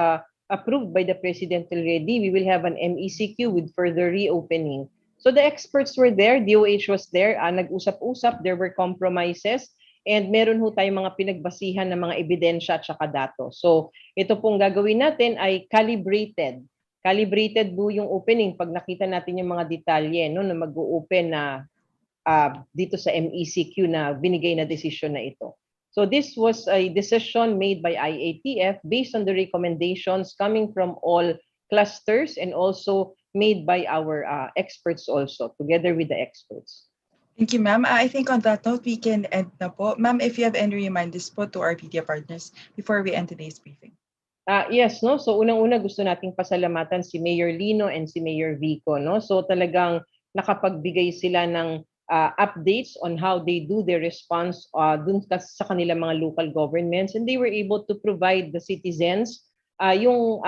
approved by the President already. We will have an MECQ with further reopening. So the experts were there, DOH was there, nag-usap-usap, there were compromises, and meron ho tayong mga pinagbasihan ng mga ebidensya at saka datos. So ito pong gagawin natin ay calibrated. Calibrated po yung opening pag nakita natin yung mga detalye no, na mag-open na dito sa MECQ na binigay na desisyon na ito. So this was a decision made by IATF based on the recommendations coming from all clusters and also made by our experts also, together with the experts. Thank you, ma'am. I think on that note, we can end na po. Ma'am, if you have any reminders po to our media partners before we end today's briefing. Yes, no? So unang-una gusto nating pasalamatan si Mayor Lino and si Mayor Vico. No? So talagang nakapagbigay sila ng updates on how they do their response dun sa kanilang mga local governments, and they were able to provide the citizens yung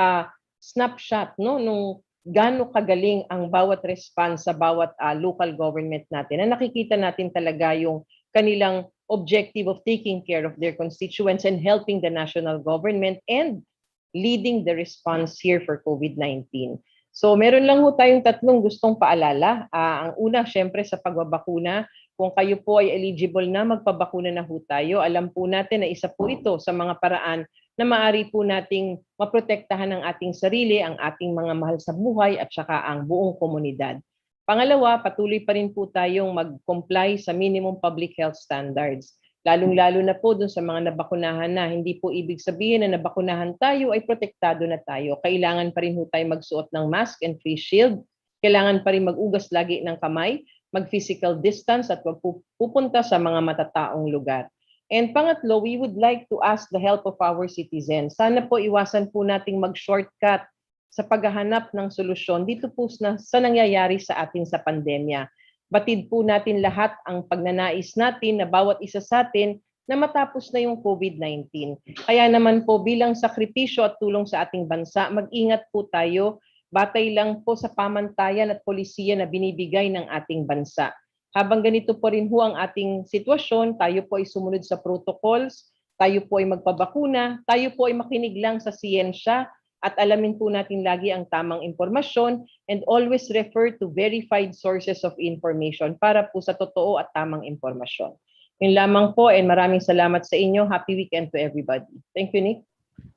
snapshot no, nung gaano kagaling ang bawat response sa bawat local government natin. Na nakikita natin talaga yung kanilang objective of taking care of their constituents and helping the national government and leading the response here for COVID-19. So meron lang ho tayong tatlong gustong paalala. Ang una, syempre sa pagbabakuna, kung kayo po ay eligible na, magpabakuna na ho tayo. Alam po natin na isa po ito sa mga paraan na maaari po nating maprotektahan ang ating sarili, ang ating mga mahal sa buhay at saka ang buong komunidad. Pangalawa, patuloy pa rin po tayong mag-comply sa minimum public health standards. Lalong-lalo na po dun sa mga nabakunahan na, hindi po ibig sabihin na nabakunahan tayo ay protektado na tayo. Kailangan pa rin po tayo magsuot ng mask and face shield. Kailangan pa rin mag-ugas lagi ng kamay, mag-physical distance at wag pupunta sa mga matataong lugar. And pangatlo, we would like to ask the help of our citizens. Sana po iwasan po nating mag-shortcut sa paghahanap ng solusyon dito po sa nangyayari sa atin sa pandemya. Batid po natin lahat ang pagnanais natin na bawat isa sa atin na matapos na yung COVID-19. Kaya naman po bilang sakripisyo at tulong sa ating bansa, mag-ingat po tayo, batay lang po sa pamantayan at polisiya na binibigay ng ating bansa. Habang ganito po rin ho ang ating sitwasyon, tayo po ay sumunod sa protocols, tayo po ay magpabakuna, tayo po ay makinig lang sa siyensya at alamin po natin lagi ang tamang impormasyon and always refer to verified sources of information para po sa totoo at tamang impormasyon. Yun lamang po and maraming salamat sa inyo. Happy weekend to everybody. Thank you, Nick.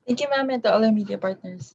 Thank you, ma'am, and to all our media partners.